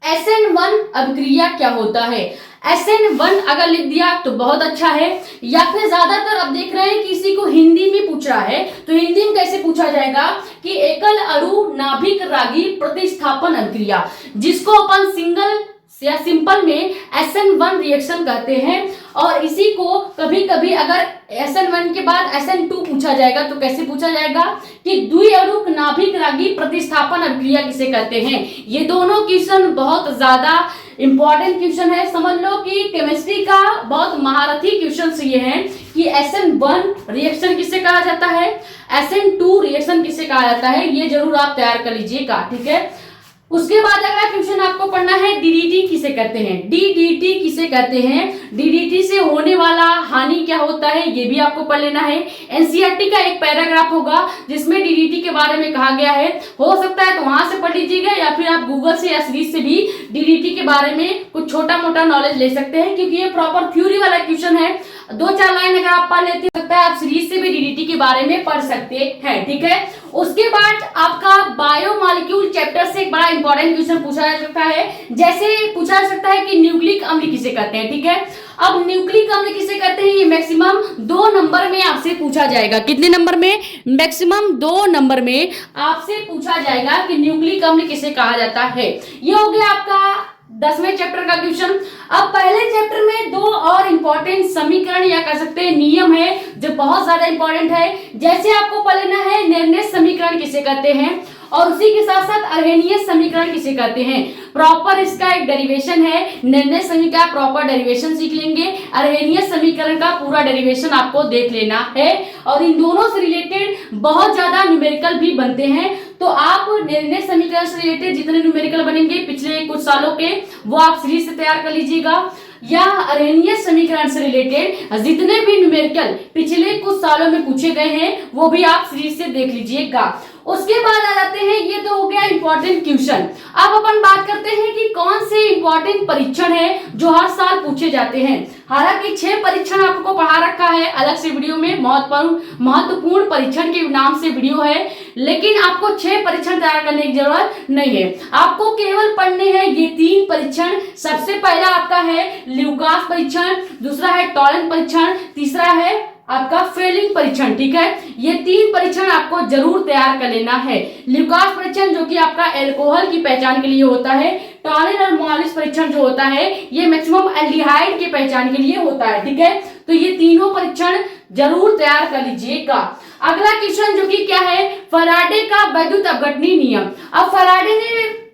[SPEAKER 1] SN1 अभिक्रिया क्या होता है। SN1 अगर लिख दिया तो बहुत अच्छा है, या फिर ज्यादातर अब देख रहे हैं कि इसी को हिंदी में पूछा रहा है तो हिंदी में कैसे पूछा जाएगा कि एकल अणु नाभिक रागी प्रतिस्थापन अभिक्रिया, जिसको अपन सिंगल या सिंपल में SN1 रिएक्शन कहते हैं। और इसी को कभी कभी अगर SN1 के बाद SN2 पूछा जाएगा तो कैसे पूछा जाएगा कि द्विअणुक नाभिक रागी प्रतिस्थापन अभिक्रिया किसे कहते हैं। ये दोनों क्वेश्चन बहुत ज्यादा इंपॉर्टेंट क्वेश्चन है। समझ लो कि केमिस्ट्री का बहुत महारथी क्वेश्चन ये हैं कि SN1 रिएक्शन किसे कहा जाता है, SN2 रिएक्शन किसे कहा जाता है, ये जरूर आप तैयार कर लीजिएगा, ठीक है। उसके बाद अगला क्वेश्चन आपको पढ़ना है डीडीटी किसे कहते हैं। डीडीटी किसे कहते हैं, डीडीटी से होने वाला हानि क्या होता है, ये भी आपको पढ़ लेना है। एनसीईआरटी का एक पैराग्राफ होगा जिसमें डीडीटी के बारे में कहा गया है, हो सकता है तो वहां से पढ़ लीजिएगा या फिर आप गूगल से या सीरीज से भी डीडीटी के बारे में कुछ छोटा मोटा नॉलेज ले सकते हैं, क्योंकि ये प्रॉपर थ्योरी वाला क्वेश्चन है। 2-4 लाइन अगर आप पढ़ लेते सकता है, आप सीरीज से भी डीडीटी के बारे में पढ़ सकते हैं, ठीक है। उसके बाद आपका बायोमॉलिक्यूल चैप्टर से एक बड़ा इंपॉर्टेंट क्वेश्चन पूछा जा सकता है, जैसे पूछा जा सकता है कि न्यूक्लिक अम्ल किसे कहते हैं, ठीक है। अब न्यूक्लिक अम्ल किसे कहते हैं, ये मैक्सिमम 2 नंबर में आपसे पूछा जाएगा। कितने नंबर में, मैक्सिमम 2 नंबर में आपसे पूछा जाएगा कि न्यूक्लिक अम्ल किसे कहा जाता है। ये हो गया आपका 10वें चैप्टर का क्वेश्चन। अब पहले चैप्टर में 2 और इंपॉर्टेंट समीकरण या कह सकते हैं नियम है जो बहुत ज्यादा इंपॉर्टेंट है। जैसे आपको पढ़ लेना है निर्णय समीकरण किसे कहते हैं, और उसी के साथ साथ अर्हेनियस समीकरण किसे कहते हैं। प्रॉपर इसका एक डेरिवेशन है, निर्णय समीकरण का प्रॉपर डेरिवेशन सीख लेंगे, अर्हेनियस समीकरण का पूरा डेरिवेशन आपको देख लेना है। और इन दोनों से रिलेटेड बहुत ज्यादा न्यूमेरिकल भी बनते हैं, तो आप निर्णय समीकरण से रिलेटेड जितने न्यूमेरिकल बनेंगे पिछले कुछ सालों के, वो आप सीरीज से तैयार कर लीजिएगा। या अर्हेनियस समीकरण से रिलेटेड जितने भी न्यूमेरिकल पिछले कुछ सालों में पूछे गए हैं वो भी आप सीरीज से देख लीजिएगा। उसके बाद आ जाते हैं, ये तो हो गया इंपॉर्टेंट क्वेश्चन। अब अपन बात करते हैं कि कौन से इंपॉर्टेंट परीक्षण है जो हर साल पूछे जाते हैं। हालांकि 6 परीक्षण आपको पढ़ा रखा है अलग से वीडियो में, महत्वपूर्ण परीक्षण के नाम से वीडियो है, लेकिन आपको 6 परीक्षण तैयार करने की जरूरत नहीं है। आपको केवल पढ़ने हैं ये 3 परीक्षण। सबसे पहला आपका है ल्यूकास परीक्षण, दूसरा है टॉरेंट परीक्षण, तीसरा है आपका फेलिंग परीक्षण, ठीक है। ये 3 परीक्षण आपको जरूर तैयार कर लेना है। ल्यूकास परीक्षण जो कि आपका एल्कोहल की पहचान के लिए होता है, टॉरेंट और मोलिस परीक्षण जो होता है ये मैक्सिमम एल्डिहाइड की पहचान के लिए होता है, ठीक है। तो ये तीनों परीक्षण जरूर तैयार कर लीजिएगा। अगला क्वेश्चन जो कि क्या है, फैराडे का वैद्युत अपघटनी नियम। अब फैराडे ने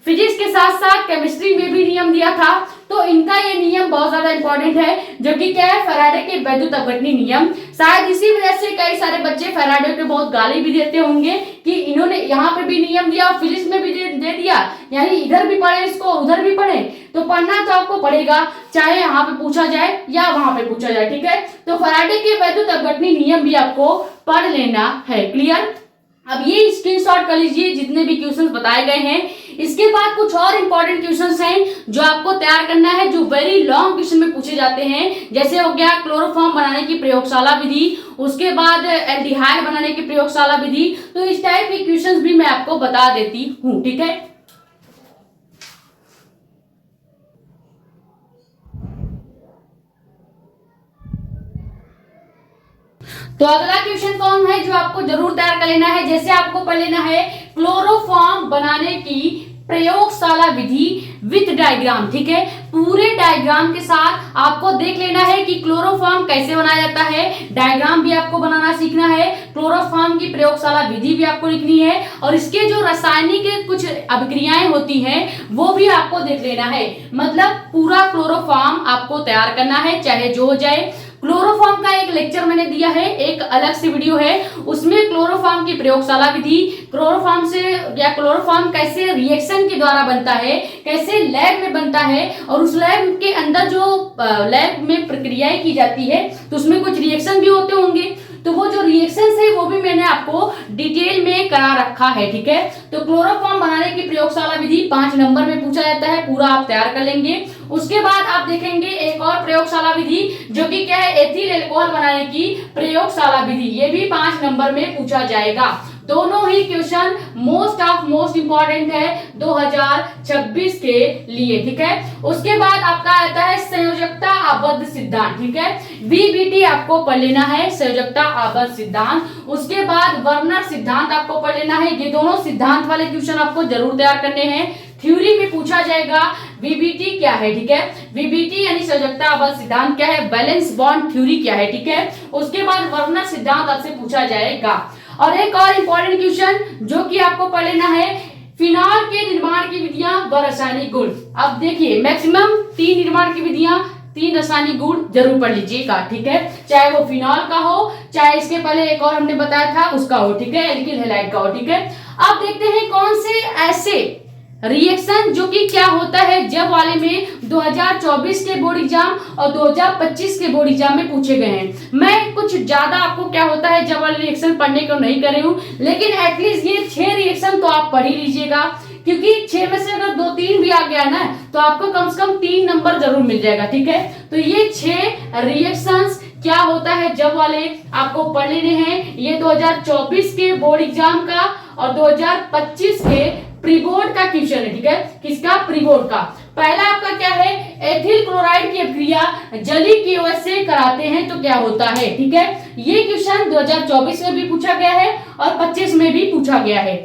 [SPEAKER 1] फिजिक्स के साथ साथ केमिस्ट्री में भी नियम दिया था, तो इनका ये नियम बहुत ज्यादा इंपॉर्टेंट है, जो कि क्या है, फैराडे के वैद्युत अपघटनी नियम। शायद इसी वजह से कई सारे बच्चे फैराडे को बहुत गाली भी देते होंगे कि इन्होंने यहाँ पे भी नियम दिया और फिजिक्स में भी दे दिया, यानी इधर भी पढ़े इसको उधर भी पढ़े। तो पढ़ना तो आपको पड़ेगा, चाहे यहाँ पे पूछा जाए या वहां पे पूछा जाए, ठीक है। तो फैराडे के वैद्युत अपघटनी नियम भी आपको पढ़ लेना है, क्लियर। अब ये स्क्रीनशॉट कर लीजिए जितने भी क्वेश्चंस बताए गए हैं। इसके बाद कुछ और इंपॉर्टेंट क्वेश्चंस हैं जो आपको तैयार करना है, जो वेरी लॉन्ग क्वेश्चन में पूछे जाते हैं। जैसे हो गया क्लोरोफॉर्म बनाने की प्रयोगशाला विधि, उसके बाद एल्डिहाइड बनाने की प्रयोगशाला विधि। तो इस टाइप के क्वेश्चंस भी मैं आपको बता देती हूँ, ठीक है। तो अगला क्वेश्चन कौन है जो आपको जरूर तैयार कर लेना है। जैसे आपको पढ़ लेना है क्लोरोफॉर्म बनाने की प्रयोगशाला विधि विथ डायग्राम, ठीक है। पूरे डायग्राम के साथ आपको देख लेना है कि क्लोरोफॉर्म कैसे बनाया जाता है, डायग्राम भी आपको बनाना सीखना है, क्लोरोफॉर्म की प्रयोगशाला विधि भी आपको लिखनी है, और इसके जो रासायनिक कुछ अभिक्रियाएं होती हैं वो भी आपको देख लेना है। मतलब पूरा क्लोरोफॉर्म आपको तैयार करना है, चाहे जो हो जाए। क्लोरोफॉर्म का एक लेक्चर मैंने दिया है, एक अलग से वीडियो है, उसमें क्लोरोफॉर्म की प्रयोगशाला विधि, क्लोरोफॉर्म से या क्लोरोफॉर्म कैसे रिएक्शन के द्वारा बनता है, कैसे लैब में बनता है, और उस लैब के अंदर जो लैब में प्रक्रियाएं की जाती है तो उसमें कुछ रिएक्शन भी होते होंगे, तो वो जो रिएक्शंस है वो भी मैंने आपको डिटेल में करा रखा है, ठीक है। तो क्लोरोफॉर्म बनाने की प्रयोगशाला विधि 5 नंबर में पूछा जाता है, पूरा आप तैयार कर लेंगे। उसके बाद आप देखेंगे एक और प्रयोगशाला विधि जो कि क्या है, एथिल अल्कोहल बनाने की प्रयोगशाला विधि, ये भी 5 नंबर में पूछा जाएगा। दोनों ही क्वेश्चन मोस्ट इंपॉर्टेंट है 2026 के लिए, ठीक है। उसके बाद आपका आता है संयोजकता आबद्ध सिद्धांत, ठीक है। VBT आपको पढ़ लेना है, संयोजकता आबद्ध सिद्धांत। उसके बाद वर्नर सिद्धांत आपको पढ़ लेना है। ये दोनों सिद्धांत वाले क्वेश्चन आपको जरूर तैयार करने हैं। थ्योरी में पूछा जाएगा VBT क्या है, ठीक है। VBT यानी संयोजकता आबद्ध सिद्धांत क्या है, बैलेंस बॉन्ड थ्योरी क्या है, ठीक है। उसके बाद वर्नर सिद्धांत आपसे पूछा जाएगा। और एक और इंपॉर्टेंट क्वेश्चन जो कि आपको पढ़ लेना है, फिनॉल के निर्माण की विधियां व रासायनिक गुण। अब देखिए मैक्सिमम 3 निर्माण की विधियां, 3 रासायनिक गुण जरूर पढ़ लीजिएगा, ठीक है। चाहे वो फिनॉल का हो, चाहे इसके पहले एक और हमने बताया था उसका हो, ठीक है, एल्किल हैलाइड का हो, ठीक है। अब देखते हैं कौन से ऐसे रिएक्शन जो कि क्या होता है जब वाले में 2024 के बोर्ड एग्जाम और 2025 के बोर्ड एग्जाम में पूछे गए हैं। मैं कुछ ज्यादा आपको क्या होता है जब वाले रिएक्शन पढ़ने को नहीं कर रही हूँ, लेकिन एटलीस्ट ये 6 रिएक्शन तो आप पढ़ ही लीजिएगा, क्योंकि 6 में से अगर 2-3 भी आ गया ना तो आपको कम से कम 3 नंबर जरूर मिल जाएगा, ठीक है। तो ये 6 रिएक्शंस क्या होता है जब वाले आपको पढ़ लेने हैं। ये 2024 के बोर्ड एग्जाम का और 2025 के प्री बोर्ड का क्वेश्चन है, ठीक है। किसका, प्री बोर्ड का। पहला आपका क्या है, एथिल क्लोराइड की अभिक्रिया जलीय KOH से कराते हैं तो क्या होता है, ठीक है। ये क्वेश्चन 2024 में भी पूछा गया है और 25 में भी पूछा गया है।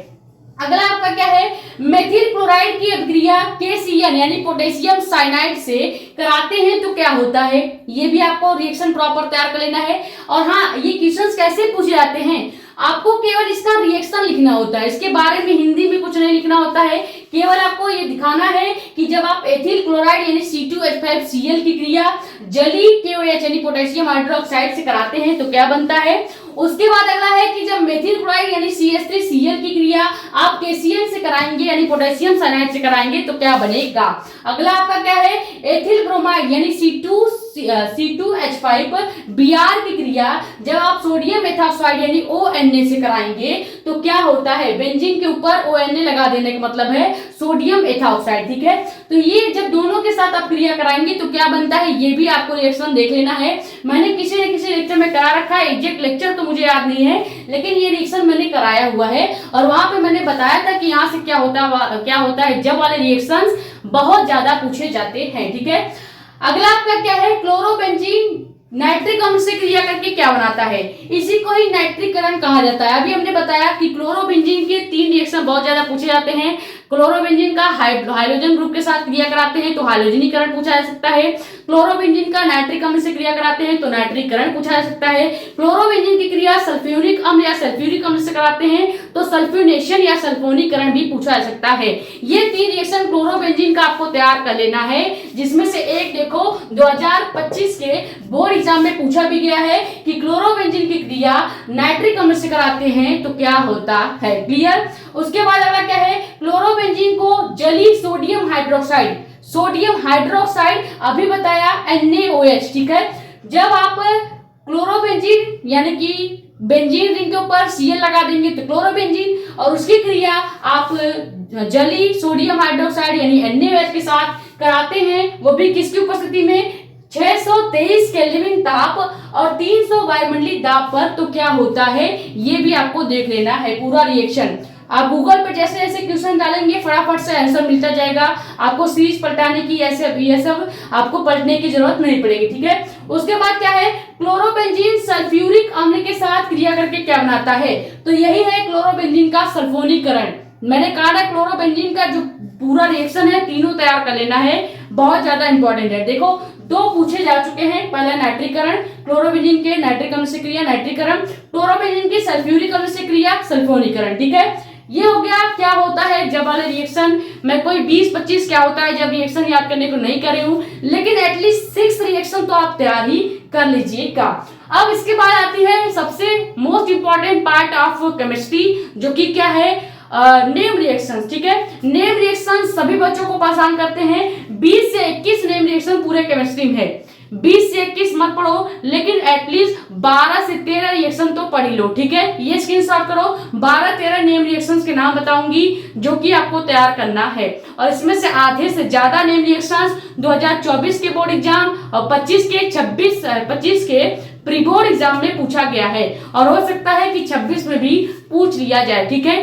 [SPEAKER 1] अगला आपका क्या है, मेथिल क्लोराइड की अभिक्रिया KCN यानी पोटेशियम साइनाइड से कराते हैं तो क्या होता है। ये भी आपको रिएक्शन प्रॉपर तैयार कर लेना है। और हाँ, ये क्वेश्चंस कैसे पूछे जाते हैं, आपको केवल इसका रिएक्शन लिखना होता है, इसके बारे में हिंदी में कुछ नहीं लिखना होता है। केवल आपको ये दिखाना है कि जब आप एथिल क्लोराइड यानी C2H5Cl की क्रिया जलीय KOH यानी पोटेशियम हाइड्रोक्साइड से कराते हैं तो क्या बनता है। उसके बाद अगला है कि जब मेथिल क्लोराइड यानी CH3Cl की क्रिया आप KCN से कराएंगे यानी पोटेशियम साइनाइड से कराएंगे तो क्या बनेगा। अगला आपका क्या है, एथिल ब्रोमाइड यानी C2H5Br की क्रिया जब आप सोडियम एथॉक्साइड यानी ONA से कराएंगे तो क्या होता है। बेंजीन के ऊपर ONA लगा देने का मतलब है सोडियम एथॉक्साइड, ठीक है। तो ये जब दोनों के साथ आप क्रिया कराएंगे तो क्या बनता है, ये भी आपको रिएक्शन देख लेना है। मैंने किसी न किसी लेक्चर में करा रखा है, एग्जैक्ट लेक्चर तो मुझे याद नहीं है, लेकिन ये रिएक्शन मैंने कराया हुआ है और वहां पे मैंने बताया था कि यहाँ से क्या होता है जब वाले रिएक्शंस बहुत ज्यादा पूछे जाते हैं, ठीक है। अगला आपका क्या है, क्लोरोबेंजीन नाइट्रिक अम्ल से क्रिया करके क्या बनाता है, इसी को ही नाइट्रीकरण कहा जाता है। अभी हमने बताया कि क्लोरोबेंजीन के 3 रिएक्शन बहुत ज्यादा पूछे जाते हैं। क्लोरोबेंजीन का हाइड्रोजन ग्रुप के साथ क्रिया कराते हैं तो हाइड्रोजनीकरण पूछा जा सकता है। क्लोरोबेंजीन का नाइट्रिक अम्ल से क्रिया कराते हैं तो नाइट्रीकरण पूछा जा सकता है। क्लोरोबेंजीन की क्रिया सल्फ्यूरिक अम्ल या सल्फ्यूरिक अम्ल से कराते हैं तो सल्फ्यूनेशन या सल्फोनीकरण भी पूछा जा सकता है। ये 3 रिएक्शन क्लोरोबेंजीन का आपको तैयार कर लेना है, जिसमें से एक देखो 2025 के बोर्ड एग्जाम में पूछा भी गया है कि क्लोरोबेंजीन की क्रिया नाइट्रिक अम्ल से कराते हैं तो क्या होता है। क्लियर। उसके बाद अगला क्या है, क्लोरोबेंजीन को जलीय सोडियम हाइड्रोक्साइड अभी बताया NaOH, ठीक है। जब आप क्लोरोबेंजीन यानी कि बेंजीन रिंग के ऊपर Cl लगा देंगे तो क्लोरोबेंजीन, और उसकी क्रिया आप जलीय सोडियम हाइड्रोक्साइड यानी NaOH के साथ कराते हैं, वो भी किसकी उपस्थिति में, 623 केल्विन ताप और 300 वायुमंडलीय दाब पर तो क्या होता है, ये भी आपको देख लेना है पूरा रिएक्शन। आप गूगल पे जैसे जैसे क्वेश्चन डालेंगे फटाफट से आंसर मिलता जाएगा, आपको सीरीज पलटाने की ये सब आपको पढ़ने की जरूरत नहीं पड़ेगी, ठीक है। उसके बाद क्या है, क्लोरोबेंजीन सल्फ्यूरिक अम्ल के साथ क्रिया करके क्या बनाता है, तो यही है क्लोरोबेंजीन का सल्फोनीकरण। मैंने कहा ना क्लोरोबेंजीन का जो पूरा रिएक्शन है तीनों तैयार कर लेना है, बहुत ज्यादा इंपॉर्टेंट है। देखो 2 पूछे जा चुके हैं, पहला नाइट्रीकरण, क्लोरोबेंजीन के नाइट्रिक अम्ल से क्रिया नाइट्रीकरण, क्लोरोबेंजीन की सल्फ्यूरिक अम्ल से क्रिया सल्फोनीकरण, ठीक है। ये हो गया क्या होता है जब वाले रिएक्शन। मैं कोई 20-25 क्या होता है जब रिएक्शन याद करने को नहीं कर रही हूँ, लेकिन एटलीस्ट 6 रिएक्शन तो आप तैयार ही कर लीजिएगा। अब इसके बाद आती है सबसे most important part of chemistry, जो कि क्या है, नेम रिएक्शंस, ठीक है। नेम रिएक्शंस सभी बच्चों को परेशान करते हैं। 20 से 21 नेम रिएक्शन पूरे केमिस्ट्री में है। 20 से 21 मत पढ़ो, लेकिन एटलीस्ट 12 से 13 रिएक्शन तो पढ़ ही लो, ठीक है। ये स्क्रीनशॉट करो, 12-13 नेम रिएक्शंस के नाम बताऊंगी जो कि आपको तैयार करना है, और इसमें से आधे से ज्यादा नेम रिएक्शंस 2024 के बोर्ड एग्जाम और 25 के प्री बोर्ड एग्जाम में पूछा गया है और हो सकता है कि 26 में भी पूछ लिया जाए। ठीक है,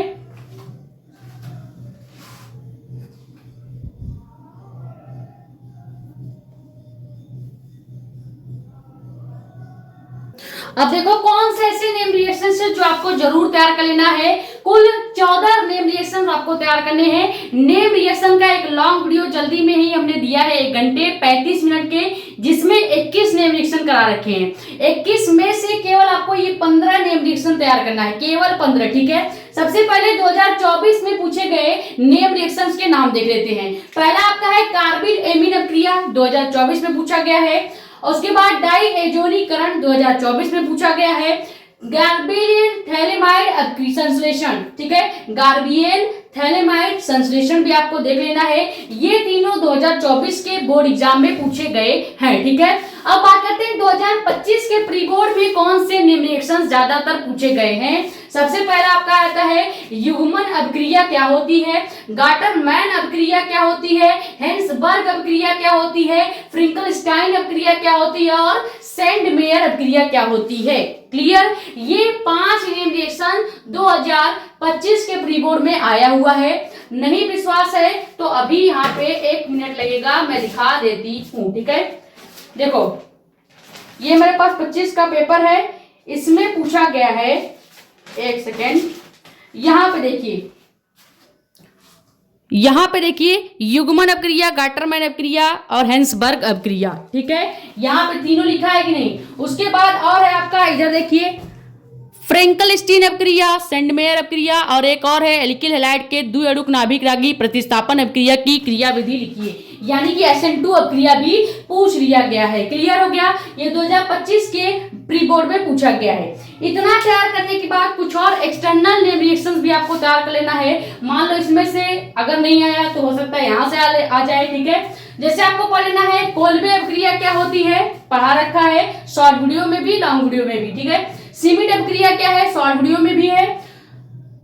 [SPEAKER 1] अब देखो कौन से ऐसे नेम रिएक्शन है जो आपको जरूर तैयार कर लेना है। कुल 14 नेम रिएक्शन आपको तैयार करने हैं। नेम रिएक्शन का एक लॉन्ग वीडियो जल्दी में ही हमने दिया है 1 घंटे 35 मिनट के, जिसमें 21 नेम रिएक्शन करा रखे हैं। 21 में से केवल आपको ये 15 नेम रिएक्शन तैयार करना है, केवल 15। ठीक है, सबसे पहले 2024 में पूछे गए नेम रिएक्शंस के नाम देख लेते हैं। पहला आपका है कार्बिल एमीन अपक्रिया, 2024 में पूछा गया है। उसके बाद डाई एजोनीकरण 2024 में पूछा गया है। गार्बियल थैलेमाइड संश्लेषण, ठीक है, गार्बियल थैलेमाइड संश्लेषण भी आपको देख लेना है। ये तीनों 2024 के बोर्ड एग्जाम में पूछे गए हैं। ठीक है, अब बात करते हैं 2025 के प्री बोर्ड में कौन से नेम रिएक्शंस ज्यादातर पूछे गए हैं। सबसे पहला आपका आता है युग्मन अभिक्रिया क्या होती है, गाटरमैन अभिक्रिया क्या होती है, हेंसबर्ग अभिक्रिया क्या होती है, फ्रिंकलस्टाइन अभिक्रिया क्या होती है और सैंडमेयर अभिक्रिया क्या होती है। क्लियर, ये 5 नेम रिएक्शन 2025 के प्री बोर्ड में आया हुआ है। नहीं विश्वास है तो अभी यहाँ पे 1 मिनट लगेगा, मैं दिखा देती हूँ। ठीक है, देखो ये मेरे पास 25 का पेपर है, इसमें पूछा गया है, 1 सेकेंड, यहां पे देखिए, यहां पे देखिए युग्मन अपक्रिया, गाटरमैन अपक्रिया और हेंसबर्ग अपक्रिया। ठीक है, यहां पे तीनों लिखा है कि नहीं। उसके बाद और है आपका, इधर देखिए फ्रेंकलस्टीन अपक्रिया, सैंडमेयर अपक्रिया और एक और है एल्किल हैलाइड के द्विअणुक नाभिक रागी प्रतिस्थापन अपक्रिया की क्रिया विधि लिखिए, यानी कि SN2 अपक्रिया भी पूछ लिया गया है। क्लियर हो गया, ये 2025 के प्री बोर्ड में पूछा गया है। इतना तैयार करने के बाद कुछ और एक्सटर्नल नेम रिएक्शंस भी आपको तैयार कर लेना है। मान लो इसमें से अगर नहीं आया तो हो सकता है यहाँ से आ जाए। ठीक है, जैसे आपको पढ़ लेना है कोल्बे अपक्रिया क्या होती है, पढ़ा रखा है शॉर्ट वीडियो में भी, लॉन्ग वीडियो में भी। ठीक है, सीमिट अपक्रिया क्या है, शॉर्ट वीडियो में भी है।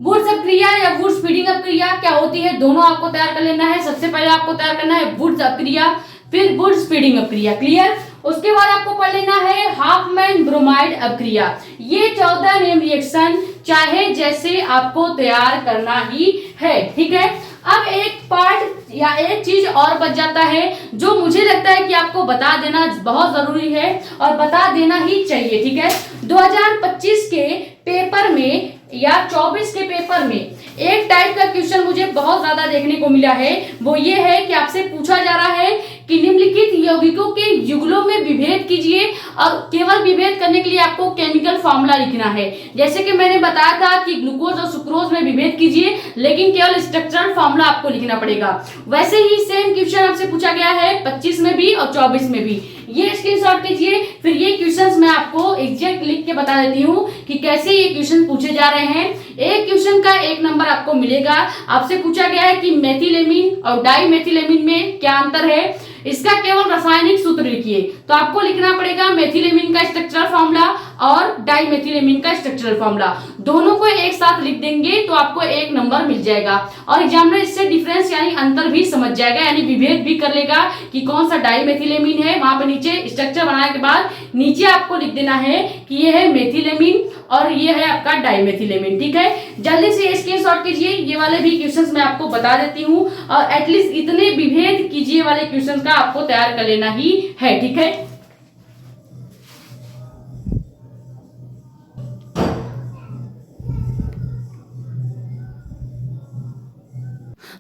[SPEAKER 1] वुड्स अपक्रिया या वुड्स फीडिंग अपक्रिया क्या होती है, दोनों आपको तैयार कर लेना है। सबसे पहले आपको तैयार करना है वुड्स अपक्रिया, फिर वुड्स फीडिंग अपक्रिया। क्लियर, उसके बाद आपको पढ़ लेना है हाफमैन ब्रोमाइड अपक्रिया। ये 14 नेम रिएक्शन चाहे जैसे आपको तैयार करना ही है। ठीक है, अब एक पार्ट या एक चीज और बच जाता है जो मुझे लगता है कि आपको बता देना बहुत जरूरी है और बता देना ही चाहिए। ठीक है, 2025 के पेपर में या 24 के पेपर में एक टाइप का क्वेश्चन मुझे बहुत ज्यादा देखने को मिला है, वो ये है कि आपसे पूछा जा रहा है कि निम्नलिखित यौगिकों के युगलों में विभेद कीजिए और केवल विभेद करने के लिए आपको केमिकल फॉर्मूला लिखना है। जैसे कि मैंने बताया था कि ग्लूकोज और सुक्रोज में विभेद कीजिए, लेकिन केवल स्ट्रक्चरल फॉर्मूला आपको लिखना पड़ेगा। वैसे ही सेम क्वेश्चन आपसे पूछा गया है 25 में भी और 24 में भी। ये स्क्रीनशॉट कीजिए, फिर ये क्वेश्चंस मैं आपको एग्जैक्ट लिख के बता देती हूँ कि कैसे ये क्वेश्चन पूछे जा रहे हैं। एक क्वेश्चन का 1 नंबर आपको मिलेगा। आपसे पूछा गया है कि मेथिलेमिन और डाइमेथिलेमिन में क्या अंतर है, इसका केवल रासायनिक सूत्र लिखिए। तो आपको लिखना पड़ेगा मेथिलेमिन का स्ट्रक्चरल फॉर्मूला और डाइमेथिलेमिन का स्ट्रक्चरल फॉर्मूला, दोनों को एक साथ लिख देंगे तो आपको 1 नंबर मिल जाएगा। और एग्जामिनर इससे डिफरेंस यानी अंतर भी समझ जाएगा, यानी विभेद भी कर लेगा कि कौन सा डाइमेथिलेमिन है। वहां पर नीचे स्ट्रक्चर बनाने के बाद नीचे आपको लिख देना है कि ये है मेथिलेमिन और ये है आपका डाइमेथिलेमिन। ठीक है, जल्दी से स्क्रीनशॉट कीजिए। ये वाले भी क्वेश्चंस मैं आपको बता देती हूँ और एटलीस्ट इतने विभेद कीजिए वाले क्वेश्चन का आपको तैयार कर लेना ही है। ठीक है,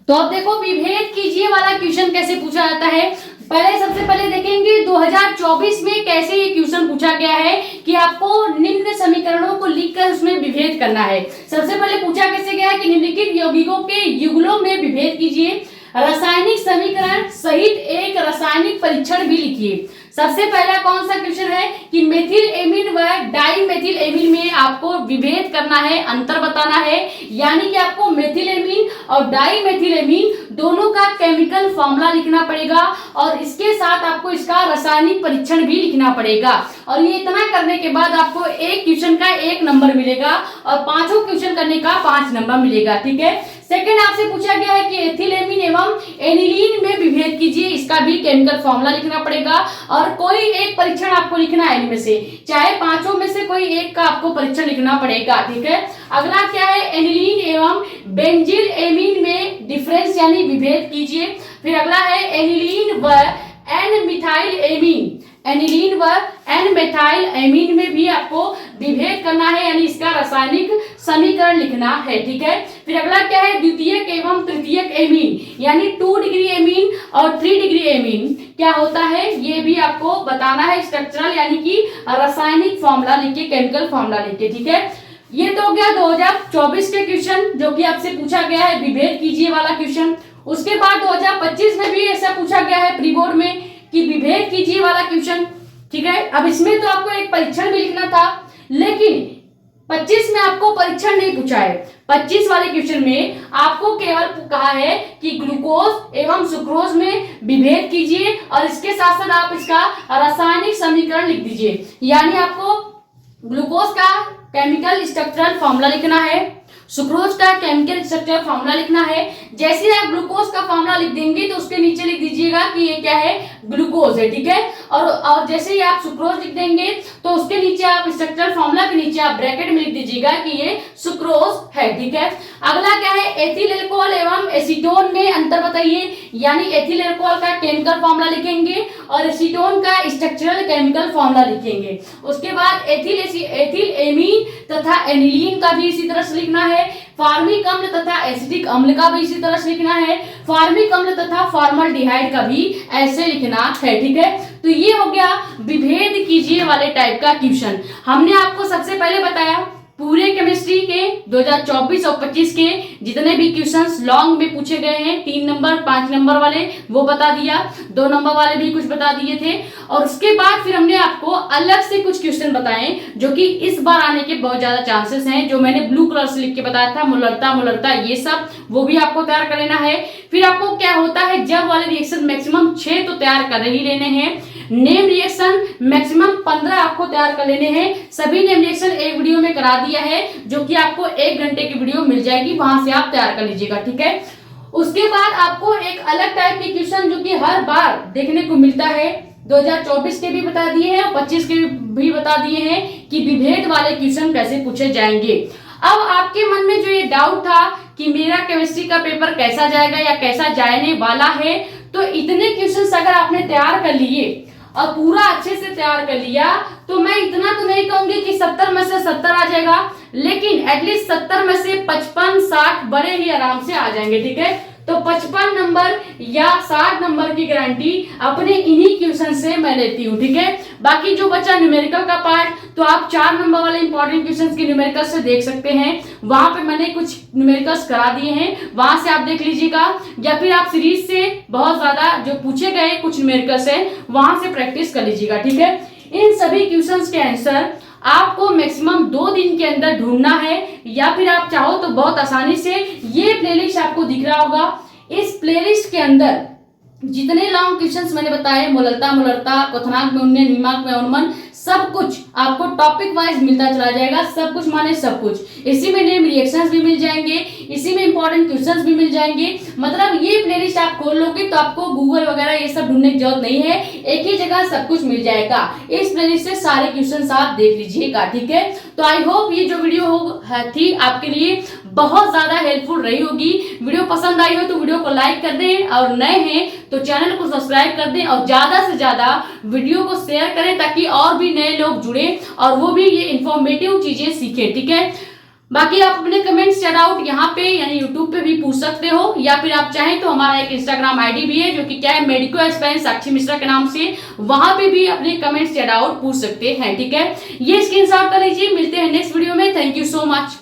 [SPEAKER 1] तो अब देखो विभेद कीजिए वाला क्वेश्चन कैसे पूछा जाता है। सबसे पहले देखेंगे 2024 में कैसे ये क्वेश्चन पूछा गया है कि आपको निम्न समीकरणों को लिखकर उसमें विभेद करना है। सबसे पहले पूछा कैसे गया है कि निम्नलिखित यौगिकों के युगलों में विभेद कीजिए, रासायनिक समीकरण सहित एक रासायनिक परीक्षण भी लिखिए। सबसे पहला कौन सा क्वेश्चन है कि मेथिल एमीन व डाइमेथिल एमीन में आपको विभेद करना है, अंतर बताना है, यानी कि आपको मेथिल एमीन और डाइमेथिल एमीन दोनों का केमिकल फॉर्मूला लिखना पड़ेगा और इसके साथ आपको इसका रासायनिक परीक्षण भी लिखना पड़ेगा। और ये इतना करने के बाद आपको एक क्वेश्चन का 1 नंबर मिलेगा और 5 क्वेश्चन करने का 5 नंबर मिलेगा। ठीक है, सेकंड आपसे पूछा गया है कि एथिलेमीन एवं एनिलीन में विभेद कीजिए, इसका भी केमिकल फॉर्मूला लिखना पड़ेगा और कोई एक परीक्षण आपको लिखना है इनमें से, चाहे पांचों में से कोई एक का आपको परीक्षण लिखना पड़ेगा, ठीक है। अगला क्या है, एनिलीन एवं बेंजिल एमीन में डिफरेंस यानी विभेद कीजिए। फिर अगला है एनिलीन व एन मिथाइल एमीन, एनिलीन व एन मेथाइल एमीन में भी आपको विभेद करना है यानी इसका रासायनिक समीकरण लिखना है, ठीक है। फिर अगला क्या है, द्वितीयक एवं तृतीयक एमीन यानी 2 डिग्री एमीन और 3 डिग्री एमीन क्या होता है ये भी आपको बताना है, स्ट्रक्चरल यानी कि रासायनिक फॉर्मूला लिख के, केमिकल फॉर्मूला लिख के, ठीक है। ये तो हो गया 2024 के क्वेश्चन जो कि आपसे पूछा गया है विभेद कीजिए वाला क्वेश्चन। उसके बाद 2025 में भी ऐसा पूछा गया है प्री बोर्ड में कि विभेद कीजिए वाला क्वेश्चन, ठीक है। अब इसमें तो आपको एक परीक्षण भी लिखना था, लेकिन 25 में आपको परीक्षण नहीं पूछा है। 25 वाले क्वेश्चन में आपको केवल कहा है कि ग्लूकोज एवं सुक्रोज में विभेद कीजिए और इसके साथ साथ आप इसका रासायनिक समीकरण लिख दीजिए, यानी आपको ग्लूकोज का केमिकल स्ट्रक्चरल फॉर्मूला लिखना है, सुक्रोज का केमिकल स्ट्रक्चर फॉर्मूला लिखना है। जैसे आप ग्लूकोज का फॉर्मूला लिख देंगे तो उसके नीचे लिख दीजिएगा कि ये क्या है, ग्लूकोज है, ठीक है। और जैसे ही आप सुक्रोज लिख देंगे तो उसके नीचे आप स्ट्रक्चरल फॉर्मूला के नीचे आप ब्रैकेट में लिख दीजिएगा कि ये सुक्रोज है, ठीक है। अगला क्या है, एथिल अल्कोहल एवं एसीटोन में अंतर बताइए, यानी एथिल अल्कोहल का केमिकल फॉर्मूला लिखेंगे और एसीटोन का स्ट्रक्चरल केमिकल फॉर्मूला लिखेंगे। उसके बाद एथिल एमीन तथा एनिलीन का भी इसी तरह से लिखना है, फार्मिक अम्ल तथा एसिटिक अम्ल का भी इसी तरह से लिखना है, फार्मिक अम्ल तथा फॉर्मल्डिहाइड का भी ऐसे लिखना है, ठीक है। तो ये हो गया विभेद कीजिए वाले टाइप का क्वेश्चन। हमने आपको सबसे पहले बताया पूरे केमिस्ट्री के 2024 और 25 के जितने भी क्वेश्चंस लॉन्ग में पूछे गए हैं, 3 नंबर 5 नंबर वाले वो बता दिया, 2 नंबर वाले भी कुछ बता दिए थे। और उसके बाद फिर हमने आपको अलग से कुछ क्वेश्चन बताए जो कि इस बार आने के बहुत ज्यादा चांसेस हैं, जो मैंने ब्लू कलर से लिख के बताया था, मुलरता ये सब वो भी आपको तैयार कर लेना है। फिर आपको क्या होता है, जब वाले रिएक्शन मैक्सिमम 6 तो तैयार कर ही लेने हैं, नेम रिएक्शन मैक्सिमम 15 आपको तैयार कर लेने हैं। सभी नेम रिएक्शन एक वीडियो में करा दिया है जो कि आपको 1 घंटे की वीडियो मिल जाएगी, वहां से आप तैयार कर लीजिएगा, ठीक है। उसके बाद आपको एक अलग टाइप के क्वेश्चन जो कि हर बार देखने को मिलता है, 2024 के भी बता दिए हैं और 25 के भी बता दिए हैं कि विभेद वाले क्वेश्चन कैसे पूछे जाएंगे। अब आपके मन में जो ये डाउट था कि मेरा केमिस्ट्री का पेपर कैसा जाएगा या कैसा जाने वाला है, तो इतने क्वेश्चंस अगर आपने तैयार कर लिए और पूरा अच्छे से तैयार कर लिया तो मैं इतना तो नहीं कहूंगी कि 70 में से 70 आ जाएगा, लेकिन एटलीस्ट 70 में से 55-60 बड़े ही आराम से आ जाएंगे, ठीक है। तो 55 नंबर या 60 नंबर की गारंटी अपने इन्हीं क्वेश्चन से मैं लेती हूँ, ठीक है। बाकी जो बचा न्यूमेरिकल का पार्ट, तो आप 4 नंबर वाले इंपॉर्टेंट क्वेश्चंस की न्यूमेरिकल से देख सकते हैं, वहां पे मैंने कुछ न्यूमेरिकल्स करा दिए हैं, वहां से आप देख लीजिएगा, या फिर आप सीरीज से बहुत ज्यादा जो पूछे गए कुछ न्यूमेरिकल्स है वहां से प्रैक्टिस कर लीजिएगा, ठीक है। इन सभी क्वेश्चंस के आंसर आपको मैक्सिमम 2 दिन के अंदर ढूंढना है, या फिर आप चाहो तो बहुत आसानी से ये प्लेलिस्ट आपको दिख रहा होगा, इस प्लेलिस्ट के अंदर जितने लॉन्ग क्वेश्चंस मैंने बताए, मोलरता क्वथनांक में उन्नयन, नीमांक में अनुमान, सब कुछ आपको टॉपिक वाइज मिलता चला जाएगा, सब कुछ माने सब कुछ। इसी में नेम रिएक्शंस भी मिल जाएंगे, इसी में इंपॉर्टेंट क्वेश्चंस भी मिल जाएंगे। मतलब ये प्लेलिस्ट आप खोल लोगे तो आपको गूगल वगैरह ये सब ढूंढने की जरूरत नहीं है, एक ही जगह सब कुछ मिल जाएगा। इस प्लेलिस्ट से सारे क्वेश्चंस आप देख लीजिएगा, ठीक है। तो आई होप ये जो वीडियो थी आपके लिए बहुत ज्यादा हेल्पफुल रही होगी। वीडियो पसंद आई हो तो वीडियो को लाइक कर दें, और नए हैं तो चैनल को सब्सक्राइब कर दें, और ज्यादा से ज्यादा वीडियो को शेयर करें ताकि और भी नए लोग जुड़े और वो भी ये इंफॉर्मेटिव चीजें सीखें, ठीक है। बाकी आप अपने कमेंट्स या डाउट यहाँ पे यानी यूट्यूब पे भी पूछ सकते हो, या फिर आप चाहें तो हमारा एक इंस्टाग्राम आईडी भी है जो कि क्या है, मेडिको एस्पायरेंट साक्षी मिश्रा के नाम से, वहां पे भी अपने कमेंट्स या डाउट पूछ सकते हैं, ठीक है। ये स्क्रीनशॉट कर लीजिए। मिलते हैं नेक्स्ट वीडियो में। Thank you so much.